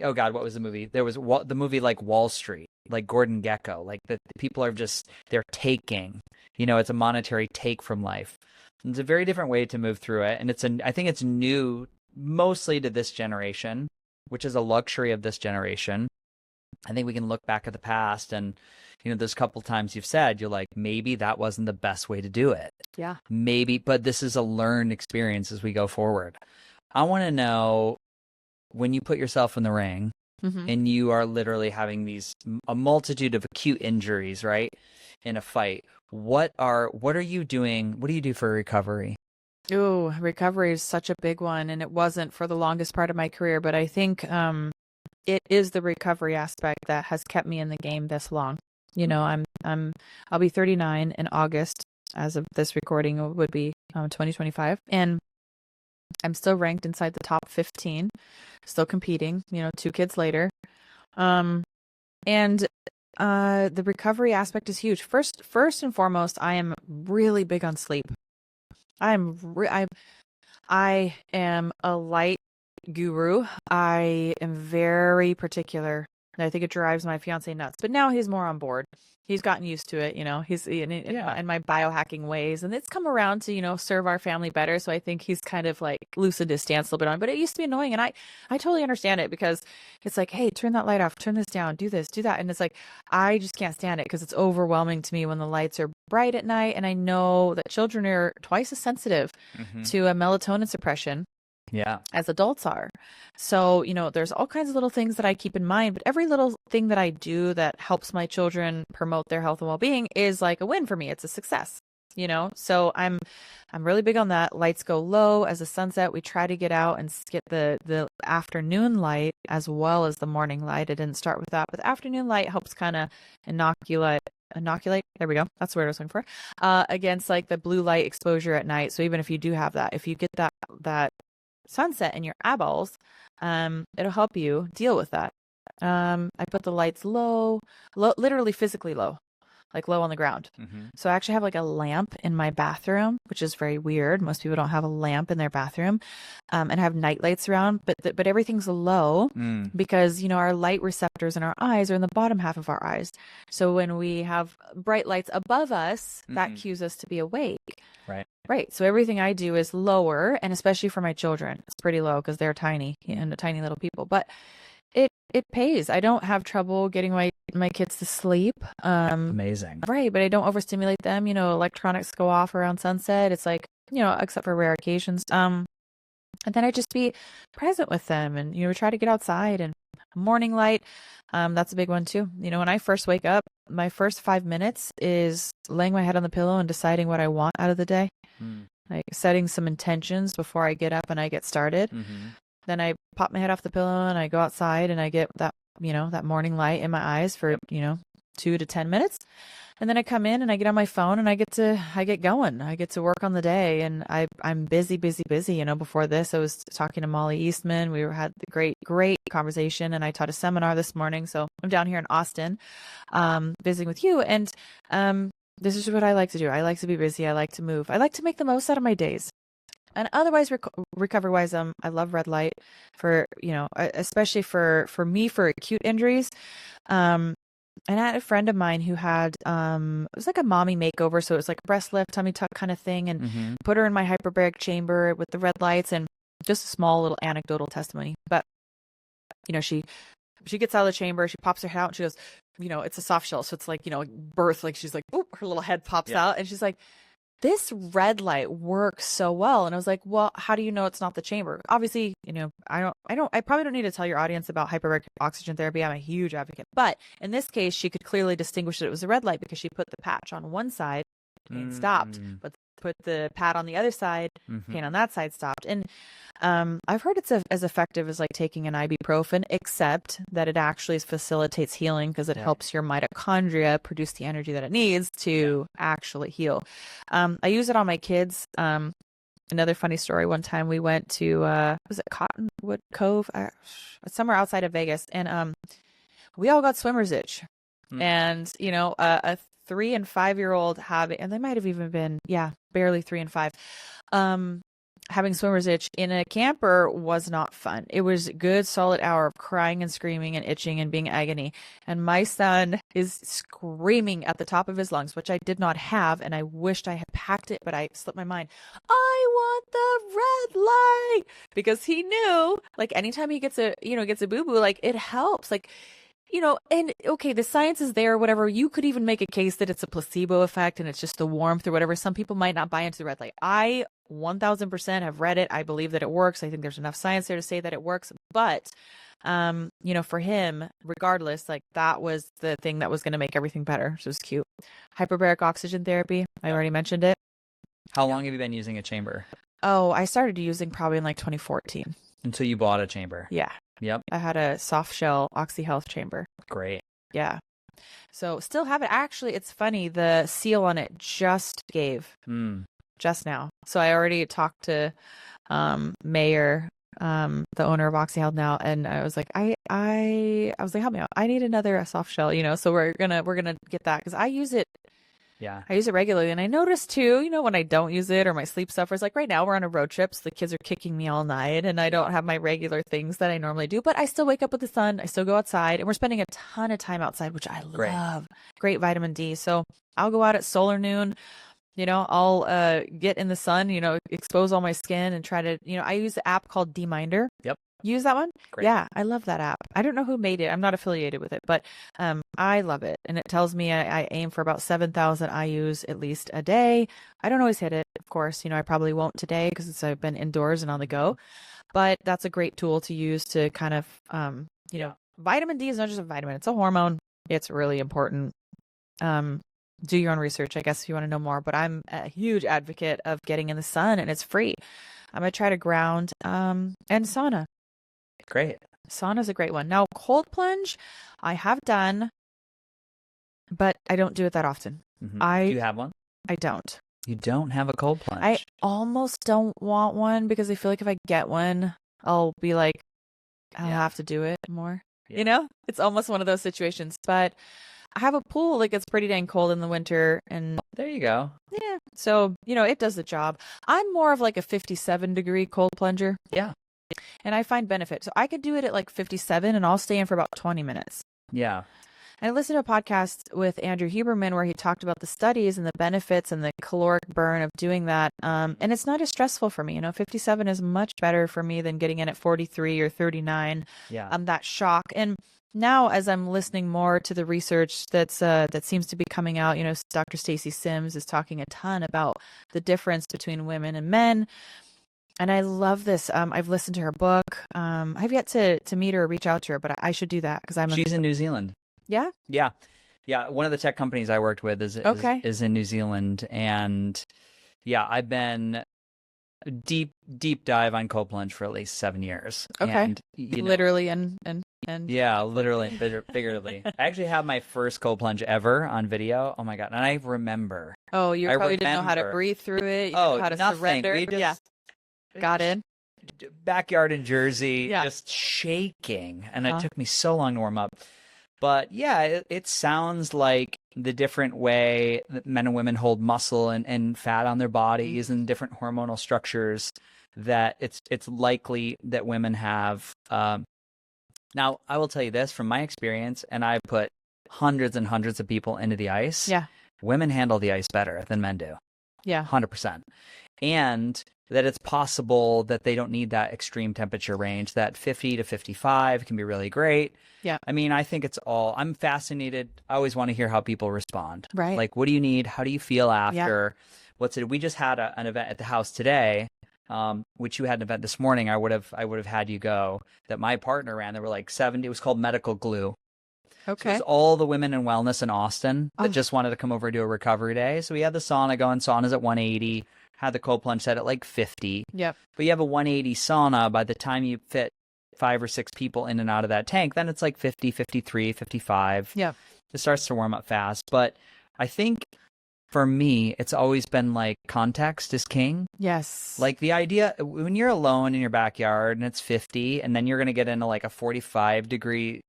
God, what was the movie? There was the movie like Wall Street, like Gordon Gekko, like the people are just, they're taking, you know, it's a monetary take from life. It's a very different way to move through it. And I think it's new mostly to this generation, which is a luxury of this generation. I think we can look back at the past and, you know, there's a couple times you've said, you're like, maybe that wasn't the best way to do it. Yeah. Maybe, but this is a learned experience as we go forward. I want to know, when you put yourself in the ring and you are literally having a multitude of acute injuries, right, in a fight, what are you doing? What do you do for recovery? Oh, recovery is such a big one, and it wasn't for the longest part of my career, but I think it is the recovery aspect that has kept me in the game this long. You know, I'll be 39 in August. As of this recording, it would be 2025, and I'm still ranked inside the top 15, still competing, you know, 2 kids later. And the recovery aspect is huge. First and foremost, I am really big on sleep. I am a light guru. I am very particular. And I think it drives my fiance nuts, but now he's more on board. He's gotten used to it, you know, he's in my biohacking ways, and it's come around to, you know, serve our family better. So I think he's kind of like loosened his stance a little bit on, but it used to be annoying. And I totally understand it, because it's like, hey, turn that light off, turn this down, do this, do that. And it's like, I just can't stand it, because it's overwhelming to me when the lights are bright at night. And I know that children are twice as sensitive to a melatonin suppression. Yeah. As adults are. So, you know, there's all kinds of little things that I keep in mind, but every little thing that I do that helps my children promote their health and well-being is like a win for me. It's a success, you know? So I'm really big on that. Lights go low as the sunset. We try to get out and get the afternoon light as well as the morning light. I didn't start with that, but the afternoon light helps kind of inoculate, there we go, that's the word I was looking for, against like the blue light exposure at night. So even if you do have that, if you get that sunset in your eyeballs, it'll help you deal with that. I put the lights low, literally physically low, like low on the ground. So I actually have like a lamp in my bathroom, which is very weird. Most people don't have a lamp in their bathroom, and have night lights around, but everything's low because, you know, our light receptors in our eyes are in the bottom half of our eyes. So when we have bright lights above us, that cues us to be awake. Right. So everything I do is lower, and especially for my children, it's pretty low because they're tiny and tiny little people, but it pays. I don't have trouble getting my kids to sleep. Amazing. Right. But I don't overstimulate them. You know, electronics go off around sunset. It's like, you know, except for rare occasions. And then I just be present with them, and, you know, try to get outside. And morning light, that's a big one too. You know, when I first wake up, my first 5 minutes is laying my head on the pillow and deciding what I want out of the day. Like setting some intentions before I get up and I get started. Then I pop my head off the pillow and I go outside and I get that, you know, that morning light in my eyes for, you know, 2 to 10 minutes. And then I come in and I get on my phone and I get going. I get to work on the day, and I'm busy. You know, before this, I was talking to Molly Eastman. We had the great conversation, and I taught a seminar this morning. So I'm down here in Austin, visiting with you. And, this is what I like to do. I like to be busy. I like to move. I like to make the most out of my days. And otherwise, recovery-wise, I love red light for, you know, especially for me, for acute injuries. And I had a friend of mine who had it was like a mommy makeover, so it was like a breast lift, tummy tuck kind of thing, and Mm-hmm. put her in my hyperbaric chamber with the red lights, and just a small little anecdotal testimony. But she gets out of the chamber, she pops her head out, and she goes, it's a soft shell, so it's like, birth, like she's like, boop, her little head pops out, and she's like, this red light works so well. And I was like, well, how do you know it's not the chamber? Obviously, I probably don't need to tell your audience about hyperbaric oxygen therapy. I'm a huge advocate. But in this case, she could clearly distinguish that it was a red light because she put the patch on one side, pain stopped, but put the pad on the other side, pain on that side stopped. And I've heard it's as effective as like taking an ibuprofen, except that it actually facilitates healing because it helps your mitochondria produce the energy that it needs to actually heal. I use it on my kids. Another funny story. One time we went to was it Cottonwood Cove, somewhere outside of Vegas, and we all got swimmer's itch, and a 3 and 5 year old having, and they might have even been barely 3 and 5. Having swimmer's itch in a camper was not fun. It was a good solid hour of crying and screaming and itching and being agony. And my son is screaming at the top of his lungs, which I did not have. And I wished I had packed it, but I slipped my mind. I want the red light, because he knew, like, anytime he gets a boo-boo, like, it helps. Like, and okay, the science is there, whatever. You could even make a case that it's a placebo effect and it's just the warmth or whatever. Some people might not buy into the red light. I 1000% have read it. I believe that it works. I think there's enough science there to say that it works. But, for him, regardless, like, that was the thing that was going to make everything better. So it was cute. Hyperbaric oxygen therapy. I already mentioned it. How long have you been using a chamber? Oh, I started using probably in like 2014. Until you bought a chamber. Yeah. Yep. I had a soft shell OxyHealth chamber. Great. Yeah. So still have it. Actually, it's funny. The seal on it just gave just now. So I already talked to Mayor, the owner of OxyHealth now, and I was like, I was like, help me out. I need another soft shell, So we're gonna get that because I use it. Yeah. I use it regularly. And I notice too, when I don't use it or my sleep suffers, like right now we're on a road trip, so the kids are kicking me all night and I don't have my regular things that I normally do, but I still wake up with the sun. I still go outside, and we're spending a ton of time outside, which I love. Great vitamin D. So I'll go out at solar noon, I'll get in the sun, expose all my skin and try to, I use the app called D-Minder. Yep. Use that one? Great. Yeah, I love that app. I don't know who made it. I'm not affiliated with it, but I love it. And it tells me I aim for about 7,000 IUs at least a day. I don't always hit it, of course. I probably won't today because I've been indoors and on the go. But that's a great tool to use to kind of, vitamin D is not just a vitamin. It's a hormone. It's really important. Do your own research, I guess, if you want to know more. But I'm a huge advocate of getting in the sun, and it's free. I'm going to try to ground and sauna. Great. Sauna's a great one. Now, cold plunge, I have done, but I don't do it that often. Mm-hmm. Do you have one? I don't. You don't have a cold plunge? I almost don't want one because I feel like if I get one, I'll be like, I'll have to do it more. Yeah. It's almost one of those situations. But I have a pool that gets pretty dang cold in the winter. And there you go. Yeah. So, it does the job. I'm more of like a 57-degree cold plunger. Yeah. And I find benefit. So I could do it at like 57 and I'll stay in for about 20 minutes. Yeah. And I listened to a podcast with Andrew Huberman where he talked about the studies and the benefits and the caloric burn of doing that. And it's not as stressful for me. 57 is much better for me than getting in at 43 or 39. Yeah. That shock. And now as I'm listening more to the research that seems to be coming out, Dr. Stacy Sims is talking a ton about the difference between women and men. And I love this. I've listened to her book. I've yet to meet her or reach out to her, but I should do that because she's in New Zealand. Yeah? Yeah. Yeah. One of the tech companies I worked with is in New Zealand. And yeah, I've been deep dive on cold plunge for at least 7 years. Okay. And, literally and yeah, literally and figuratively. I actually have my first cold plunge ever on video. Oh my God. And I remember. Oh, you probably didn't know how to breathe through it. How to surrender. Got in. Backyard in Jersey, just shaking. And it took me so long to warm up. But yeah, it sounds like the different way that men and women hold muscle and fat on their bodies and different hormonal structures that it's likely that women have. Now, I will tell you this from my experience, and I've put hundreds and hundreds of people into the ice, Yeah. women handle the ice better than men do. Yeah. 100%. And that it's possible that they don't need that extreme temperature range, that 50 to 55 can be really great. Yeah. I mean, I think I'm fascinated. I always want to hear how people respond. Right. Like, what do you need? How do you feel after? We just had an event at the house today, which you had an event this morning. I would have had you go, that my partner ran. There were like 70. It was called Medical Glue. Okay. So it was all the women in wellness in Austin that just wanted to come over and do a recovery day. So we had the sauna going. Sauna's at 180. Had the cold plunge set at like 50. Yep. But you have a 180 sauna. By the time you fit 5 or 6 people in and out of that tank, then it's like 50, 53, 55. Yeah. It starts to warm up fast. But I think for me, it's always been like context is king. Yes. Like the idea when you're alone in your backyard and it's 50 and then you're going to get into like a 45-degree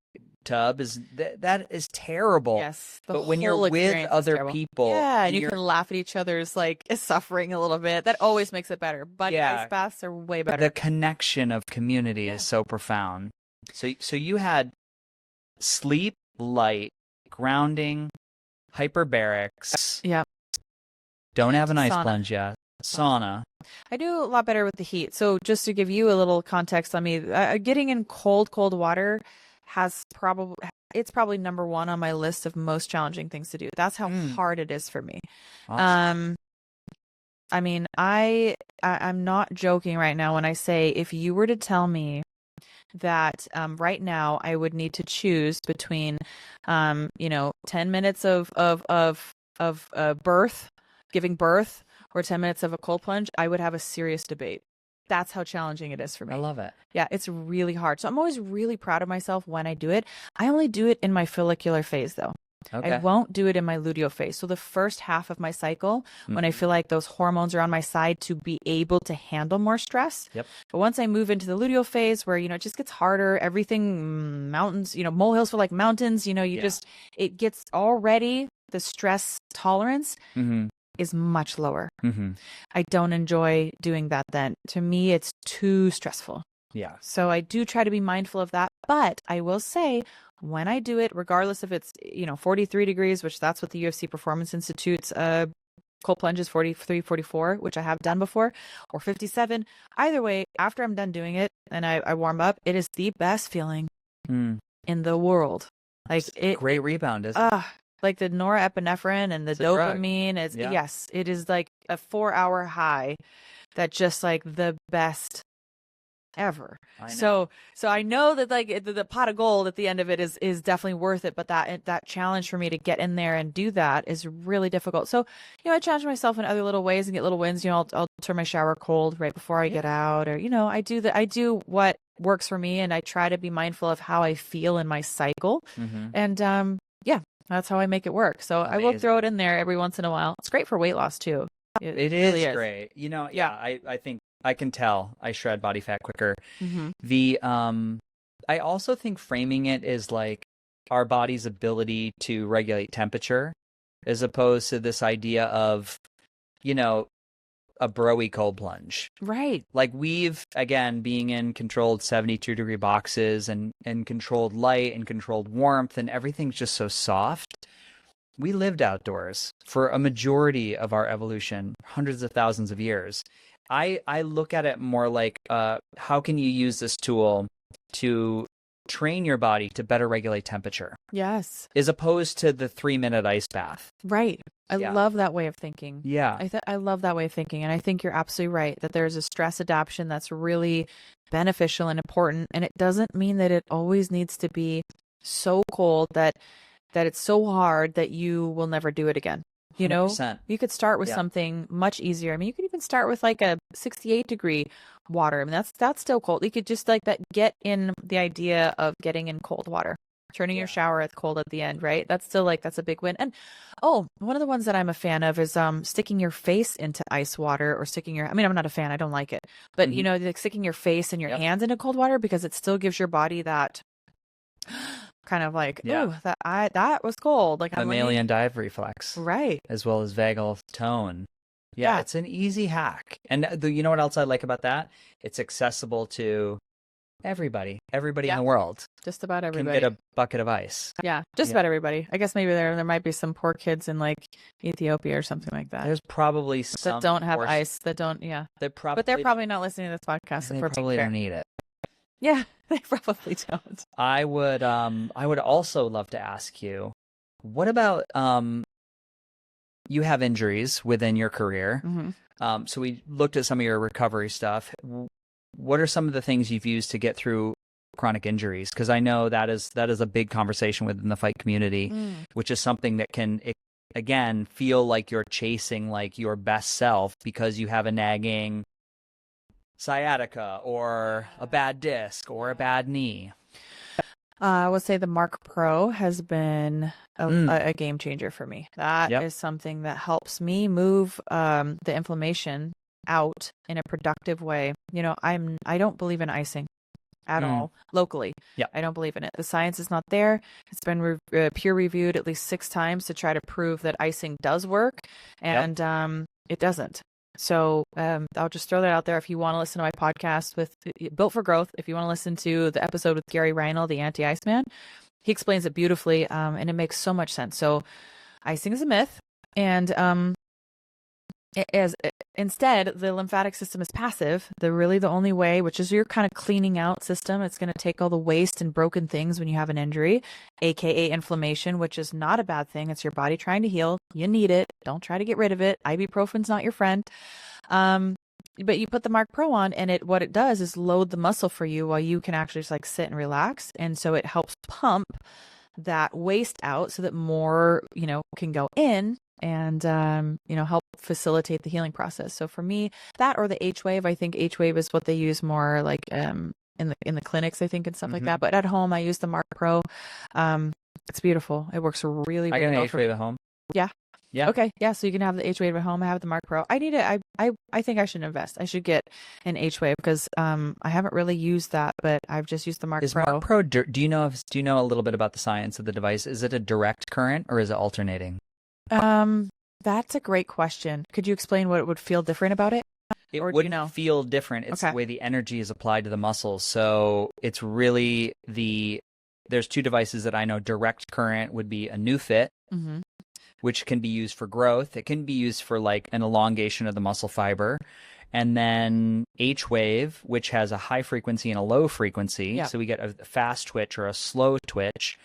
tub that is terrible. Yes. But when you're with other people, and you can laugh at each other's like suffering a little bit. That always makes it better. But ice baths are way better. The connection of community is so profound. So you had sleep, light, grounding, hyperbarics. Yep. Don't have an ice plunge yet. Sauna. I do a lot better with the heat. So just to give you a little context on me, getting in cold water it's probably number one on my list of most challenging things to do. That's how hard it is for me. Awesome. I mean, I'm not joking right now when I say if you were to tell me that right now I would need to choose between 10 minutes of birth, giving birth, or 10 minutes of a cold plunge, I would have a serious debate. That's how challenging it is for me. I love it. Yeah, it's really hard. So I'm always really proud of myself when I do it. I only do it in my follicular phase, though. Okay. I won't do it in my luteal phase. So the first half of my cycle, when I feel like those hormones are on my side to be able to handle more stress. Yep. But once I move into the luteal phase where, it just gets harder, everything, mountains, molehills feel like mountains, it gets already, the stress tolerance is much lower. I don't enjoy doing that then. To me, it's too stressful. Yeah. So I do try to be mindful of that. But I will say, when I do it, regardless if it's, 43 degrees, which that's what the UFC Performance Institute's cold plunge is 43, 44, which I have done before, or 57. Either way, after I'm done doing it and I warm up, it is the best feeling in the world. Like great rebound, isn't it? Like the norepinephrine and the dopamine. Yes, it is like a 4-hour high that just like the best ever. So I know that like the pot of gold at the end of it is definitely worth it, but that challenge for me to get in there and do that is really difficult. So I challenge myself in other little ways and get little wins. I'll turn my shower cold right before I get out, or I do what works for me, and I try to be mindful of how I feel in my cycle, and that's how I make it work. So amazing. I will throw it in there every once in a while. It's great for weight loss too. It really is great. I think I can tell I shred body fat quicker. I also think framing it is like our body's ability to regulate temperature, as opposed to this idea of, a broy cold plunge. Right. Like we've, again, being in controlled 72-degree boxes and controlled light and controlled warmth, and everything's just so soft. We lived outdoors for a majority of our evolution, hundreds of thousands of years. I look at it more like how can you use this tool to train your body to better regulate temperature? Yes. As opposed to the 3-minute ice bath. Right. I love that way of thinking. Yeah. I love that way of thinking. And I think you're absolutely right that there's a stress adaptation that's really beneficial and important. And it doesn't mean that it always needs to be so cold that it's so hard that you will never do it again. 100%. You could start with something much easier. I mean, you could even start with like a 68-degree water. I mean, that's still cold. You could just like that, get in the idea of getting in cold water, turning your shower at cold at the end, right? That's still that's a big win. And one of the ones that I'm a fan of is sticking your face into ice water, or I'm not a fan. I don't like it. But like sticking your face and your hands into cold water, because it still gives your body that kind of like, that was cold. Like mammalian dive reflex. Right. As well as vagal tone. Yeah, it's an easy hack. And you know what else I like about that? It's accessible to Everybody Yeah. in the world Just about can everybody. get a bucket of ice. Yeah, just Yeah. about everybody. I guess maybe there might be some poor kids in like Ethiopia or something like that There's probably that some don't have portion ice, that don't, yeah. that But they're probably probably not listening to this podcast they if we're being probably fair. don't need it. Yeah, they probably don't. I would also love to ask you, what about you have injuries within your career. Hmm. So we looked at some of your recovery stuff. What are some of the things you've used to get through chronic injuries? Because I know that is a big conversation within the fight community, which is something that can, again, feel like you're chasing like your best self because you have a nagging sciatica or a bad disc or a bad knee. I would say the Mark Pro has been a game changer for me. That Yep. is something that helps me move the inflammation out in a productive way. You know, I don't believe in icing at all locally. Yeah. I don't believe in it. The science is not there. It's been peer reviewed at least 6 times to try to prove that icing does work, and it doesn't. So I'll just throw that out there. If you want to listen to my podcast with Built for Growth, if you want to listen to the episode with Gary Reinl, the anti-Iceman, he explains it beautifully, and it makes so much sense. So icing is a myth, and instead the lymphatic system is passive. The only way, which is your kind of cleaning out system, it's going to take all the waste and broken things when you have an injury, aka inflammation, which is not a bad thing. It's your body trying to heal. You need it. Don't try to get rid of it. Ibuprofen's not your friend. But you put the Mark Pro on, and what it does is load the muscle for you while you can actually just like sit and relax. And so it helps pump that waste out so that more, can go in and, help facilitate the healing process. So for me, that or the H-Wave, I think H-Wave is what they use more like in the clinics, I think, and stuff like that. But at home, I use the Mark Pro. It's beautiful. It works really, really I got an well H-Wave at home. Yeah. Yeah. Okay. Yeah. So you can have the H-Wave at home. I have the Mark Pro. I need it. I think I should invest. I should get an H-Wave because I haven't really used that, but I've just used the Mark Pro. Mark Pro? Do you know a little bit about the science of the device? Is it a direct current or is it alternating? That's a great question. Could you explain what it would feel different about it? It wouldn't feel different. It's the way the energy is applied to the muscles. So it's really there's 2 devices that I know. Direct current would be a new fit. Which can be used for growth. It can be used for like an elongation of the muscle fiber. And then H-Wave, which has a high frequency and a low frequency. Yeah. So we get a fast twitch or a slow twitch.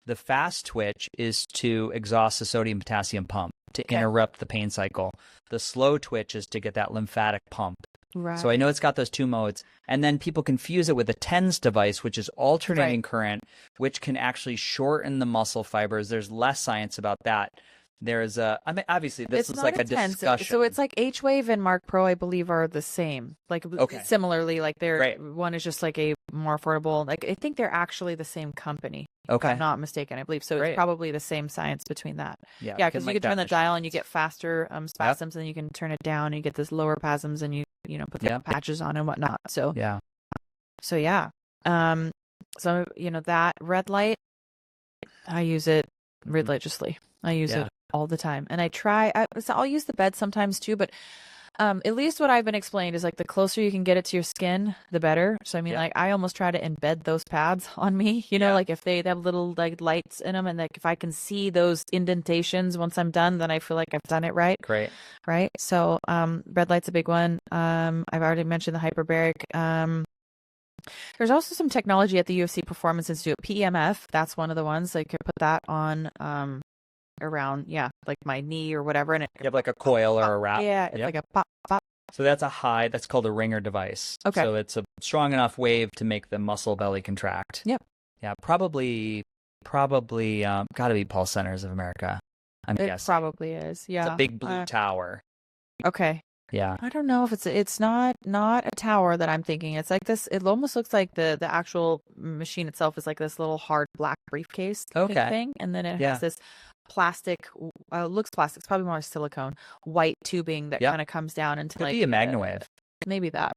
The fast twitch is to exhaust the sodium potassium pump to interrupt the pain cycle. The slow twitch is to get that lymphatic pump. Right. So I know it's got those 2 modes. And then people confuse it with a TENS device, which is alternating current, which can actually shorten the muscle fibers. There's less science about that. There's obviously this is like a discussion. So it's like H-Wave and Mark Pro, I believe, are the same. Like similarly, like one is just like a more affordable. Like I think they're actually the same company. Okay. If I'm not mistaken, I believe. So it's probably the same science between that. Yeah. Yeah, because you can turn the dial and you get faster spasms, and you can turn it down and you get this lower spasms, and you put the patches on and whatnot. So yeah. So that red light, I use it religiously. I use it all the time, and I'll use the bed sometimes too, but at least what I've been explained is like the closer you can get it to your skin, the better. So I mean, like I almost try to embed those pads on me, like if they have little like lights in them, and like if I can see those indentations once I'm done, then I feel like I've done it right. Great. Right. So red light's a big one. I've already mentioned the hyperbaric. There's also some technology at the UFC Performance Institute, PEMF. That's one of the ones. I could put that on around, like my knee or whatever. And you have like a coil or a wrap. Yeah, it's like a pop, pop. So that's called a ringer device. Okay. So it's a strong enough wave to make the muscle belly contract. Yep. Yeah, probably got to be Pulse Centers of America. I'm guessing. It probably is, yeah. It's a big blue tower. Okay. Yeah. I don't know if it's not a tower that I'm thinking. It's like this. It almost looks like the actual machine itself is like this little hard black briefcase thing, and then it has this plastic. Looks plastic. It's probably more silicone, white tubing that kind of comes down into Could be a MagnaWave. Maybe that.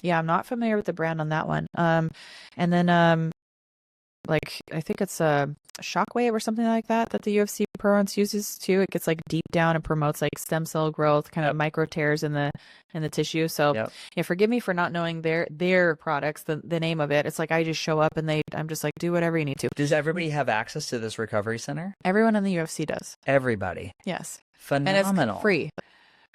Yeah, I'm not familiar with the brand on that one. And then like, I think it's a shockwave or something like that that the UFC province uses too. It gets like deep down and promotes like stem cell growth, kind of micro tears in the tissue. So yeah, forgive me for not knowing their products, the name of it. It's like I just show up and I'm just like, do whatever you need to. Does everybody have access to this recovery center? Everyone in the UFC does. Everybody. Yes. Phenomenal. And it's free.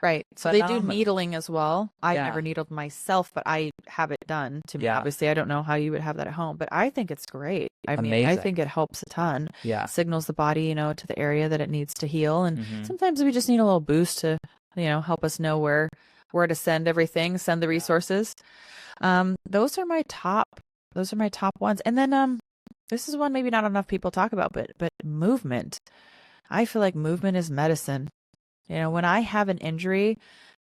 Right. So they do needling as well. I've never needled myself, but I have it done to me. Obviously, I don't know how you would have that at home, but I think it's great. I mean, I think it helps a ton. Yeah. Signals the body, to the area that it needs to heal. And sometimes we just need a little boost to, help us know where to send everything, send the resources. Those are my top ones. And then this is one maybe not enough people talk about, but movement. I feel like movement is medicine. When I have an injury,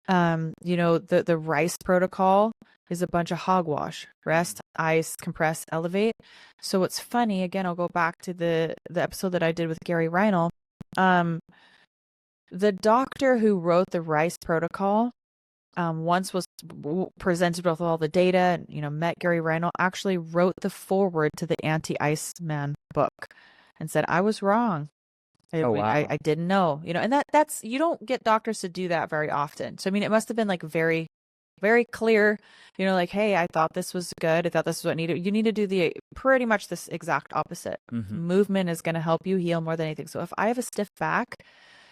the RICE protocol is a bunch of hogwash: rest, ice, compress, elevate. So what's funny, again, I'll go back to the episode that I did with Gary Reinl. The doctor who wrote the RICE protocol, once was presented with all the data, and, met Gary Reinl, actually wrote the foreword to the Anti-Iceman book and said, I was wrong. Wow. I didn't know, and that's, you don't get doctors to do that very often. So, I mean, it must've been like very, very clear, like, hey, I thought this was good. I thought this was what needed. You need to do pretty much this exact opposite. Movement is going to help you heal more than anything. So if I have a stiff back,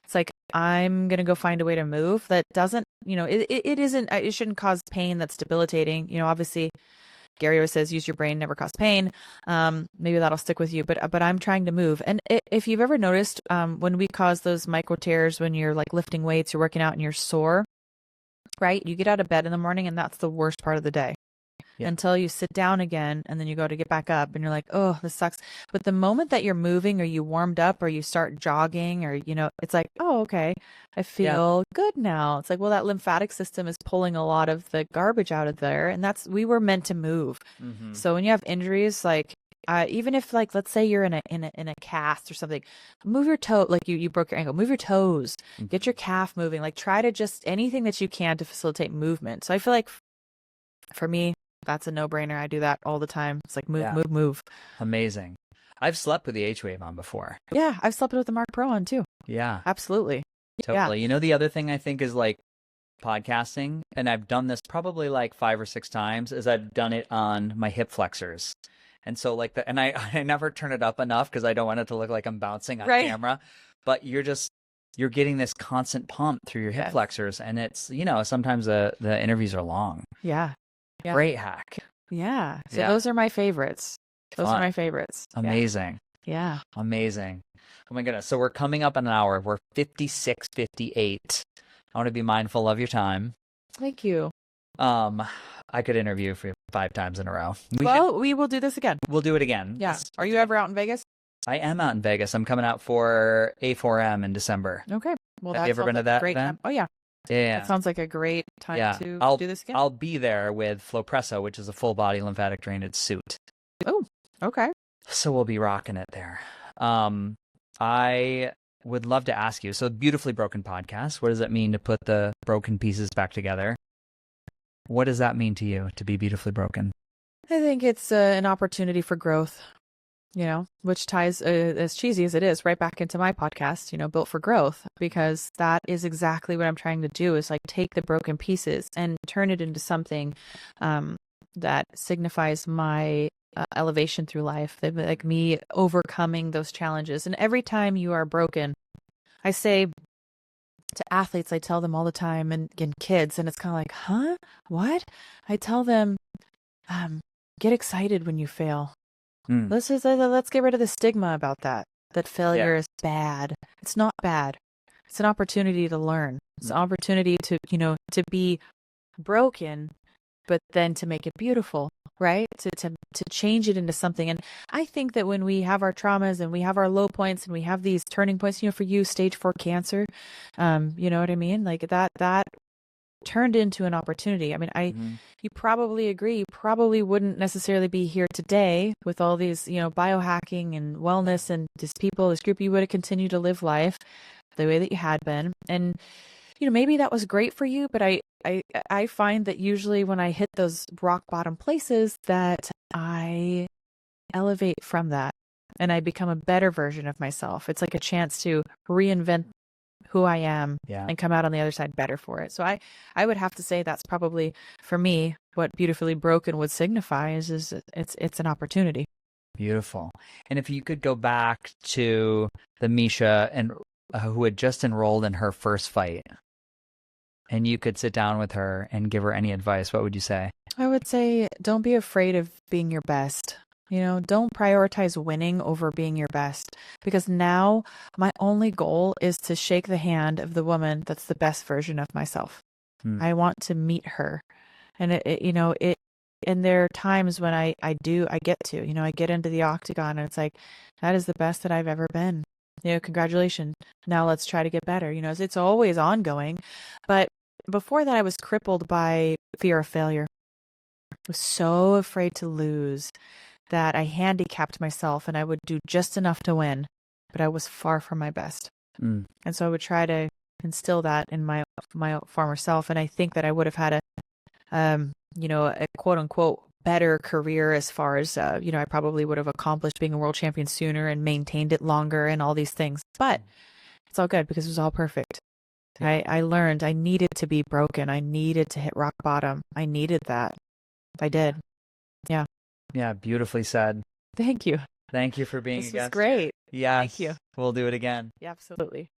it's like, I'm going to go find a way to move that doesn't, it shouldn't cause pain that's debilitating. Obviously, Gary always says, use your brain, never cause pain. Maybe that'll stick with you, but I'm trying to move. And if you've ever noticed, when we cause those micro tears, when you're like lifting weights, you're working out and you're sore, right? You get out of bed in the morning and that's the worst part of the day until you sit down again. And then you go to get back up and you're like, oh, this sucks. But the moment that you're moving or you warmed up or you start jogging or, it's like, oh, okay, I feel good now. It's like, well, that lymphatic system is pulling a lot of the garbage out of there. And we were meant to move. So when you have injuries, like, even if, like, let's say you're in a cast or something, move your toe, like you broke your ankle, move your toes, get your calf moving, like try to just anything that you can to facilitate movement. So I feel like for me, that's a no-brainer. I do that all the time. It's like move. Amazing. I've slept with the H-Wave on before. Yeah, I've slept with the Mark Pro on too. Yeah. Absolutely. Totally. Yeah. The other thing I think is like podcasting, and I've done this probably like 5 or 6 times, is I've done it on my hip flexors. And so like and I never turn it up enough because I don't want it to look like I'm bouncing on camera, but you're getting this constant pump through your hip flexors, and it's, sometimes the interviews are long. Yeah. Great hack. Yeah. So those are my favorites. Those are my favorites. Amazing. Yeah. Amazing. Oh my goodness. So we're coming up on an hour. We're 56, 58. I want to be mindful of your time. Thank you. I could interview for 5 times in a row. We will do this again. We'll do it again. Yeah. Are you ever out in Vegas? I am out in Vegas. I'm coming out for A4M in December. Okay. Well, have you ever been to that event? Oh, yeah. Yeah. That sounds like a great time to do this again. I'll be there with Flopresso, which is a full body lymphatic drainage suit. Oh, okay. So we'll be rocking it there. I would love to ask you, so Beautifully Broken podcast, what does it mean to put the broken pieces back together? What does that mean to you, to be beautifully broken? I think it's an opportunity for growth, which ties, as cheesy as it is, right back into my podcast, Built for Growth, because that is exactly what I'm trying to do, is like take the broken pieces and turn it into something that signifies my elevation through life, like me overcoming those challenges. And every time you are broken, I say to athletes, I tell them all the time, and kids, and it's kind of like, huh? What? I tell them, get excited when you fail. Let's get rid of the stigma about that failure is bad. It's not bad. It's an opportunity to learn. It's an opportunity to, to be broken, but then to make it beautiful, right? To change it into something. And I think that when we have our traumas and we have our low points and we have these turning points, for you, stage 4 cancer, you know what I mean? Like that turned into an opportunity. I mean, you probably agree, you probably wouldn't necessarily be here today with all these, biohacking and wellness and this group. You would have continued to live life the way that you had been. And, maybe that was great for you, but I find that usually when I hit those rock bottom places that I elevate from that and I become a better version of myself. It's like a chance to reinvent who I am and come out on the other side better for it. So I would have to say that's probably for me what beautifully broken would signify is it's an opportunity. Beautiful. And if you could go back to the Miesha and who had just enrolled in her first fight, and you could sit down with her and give her any advice, what would you say? I would say don't be afraid of being your best. Don't prioritize winning over being your best, because now my only goal is to shake the hand of the woman that's the best version of myself. I want to meet her. And and there are times when I get to, I get into the octagon and it's like, that is the best that I've ever been. Congratulations. Now let's try to get better. It's always ongoing. But before that, I was crippled by fear of failure. I was so afraid to lose that I handicapped myself and I would do just enough to win, but I was far from my best. And so I would try to instill that in my former self. And I think that I would have had a quote unquote better career as far as, I probably would have accomplished being a world champion sooner and maintained it longer and all these things. But it's all good because it was all perfect. I learned I needed to be broken. I needed to hit rock bottom. I needed that. I did. Yeah. Yeah, beautifully said. Thank you. Thank you for being a guest. This was great. Yes. Thank you. We'll do it again. Yeah, absolutely.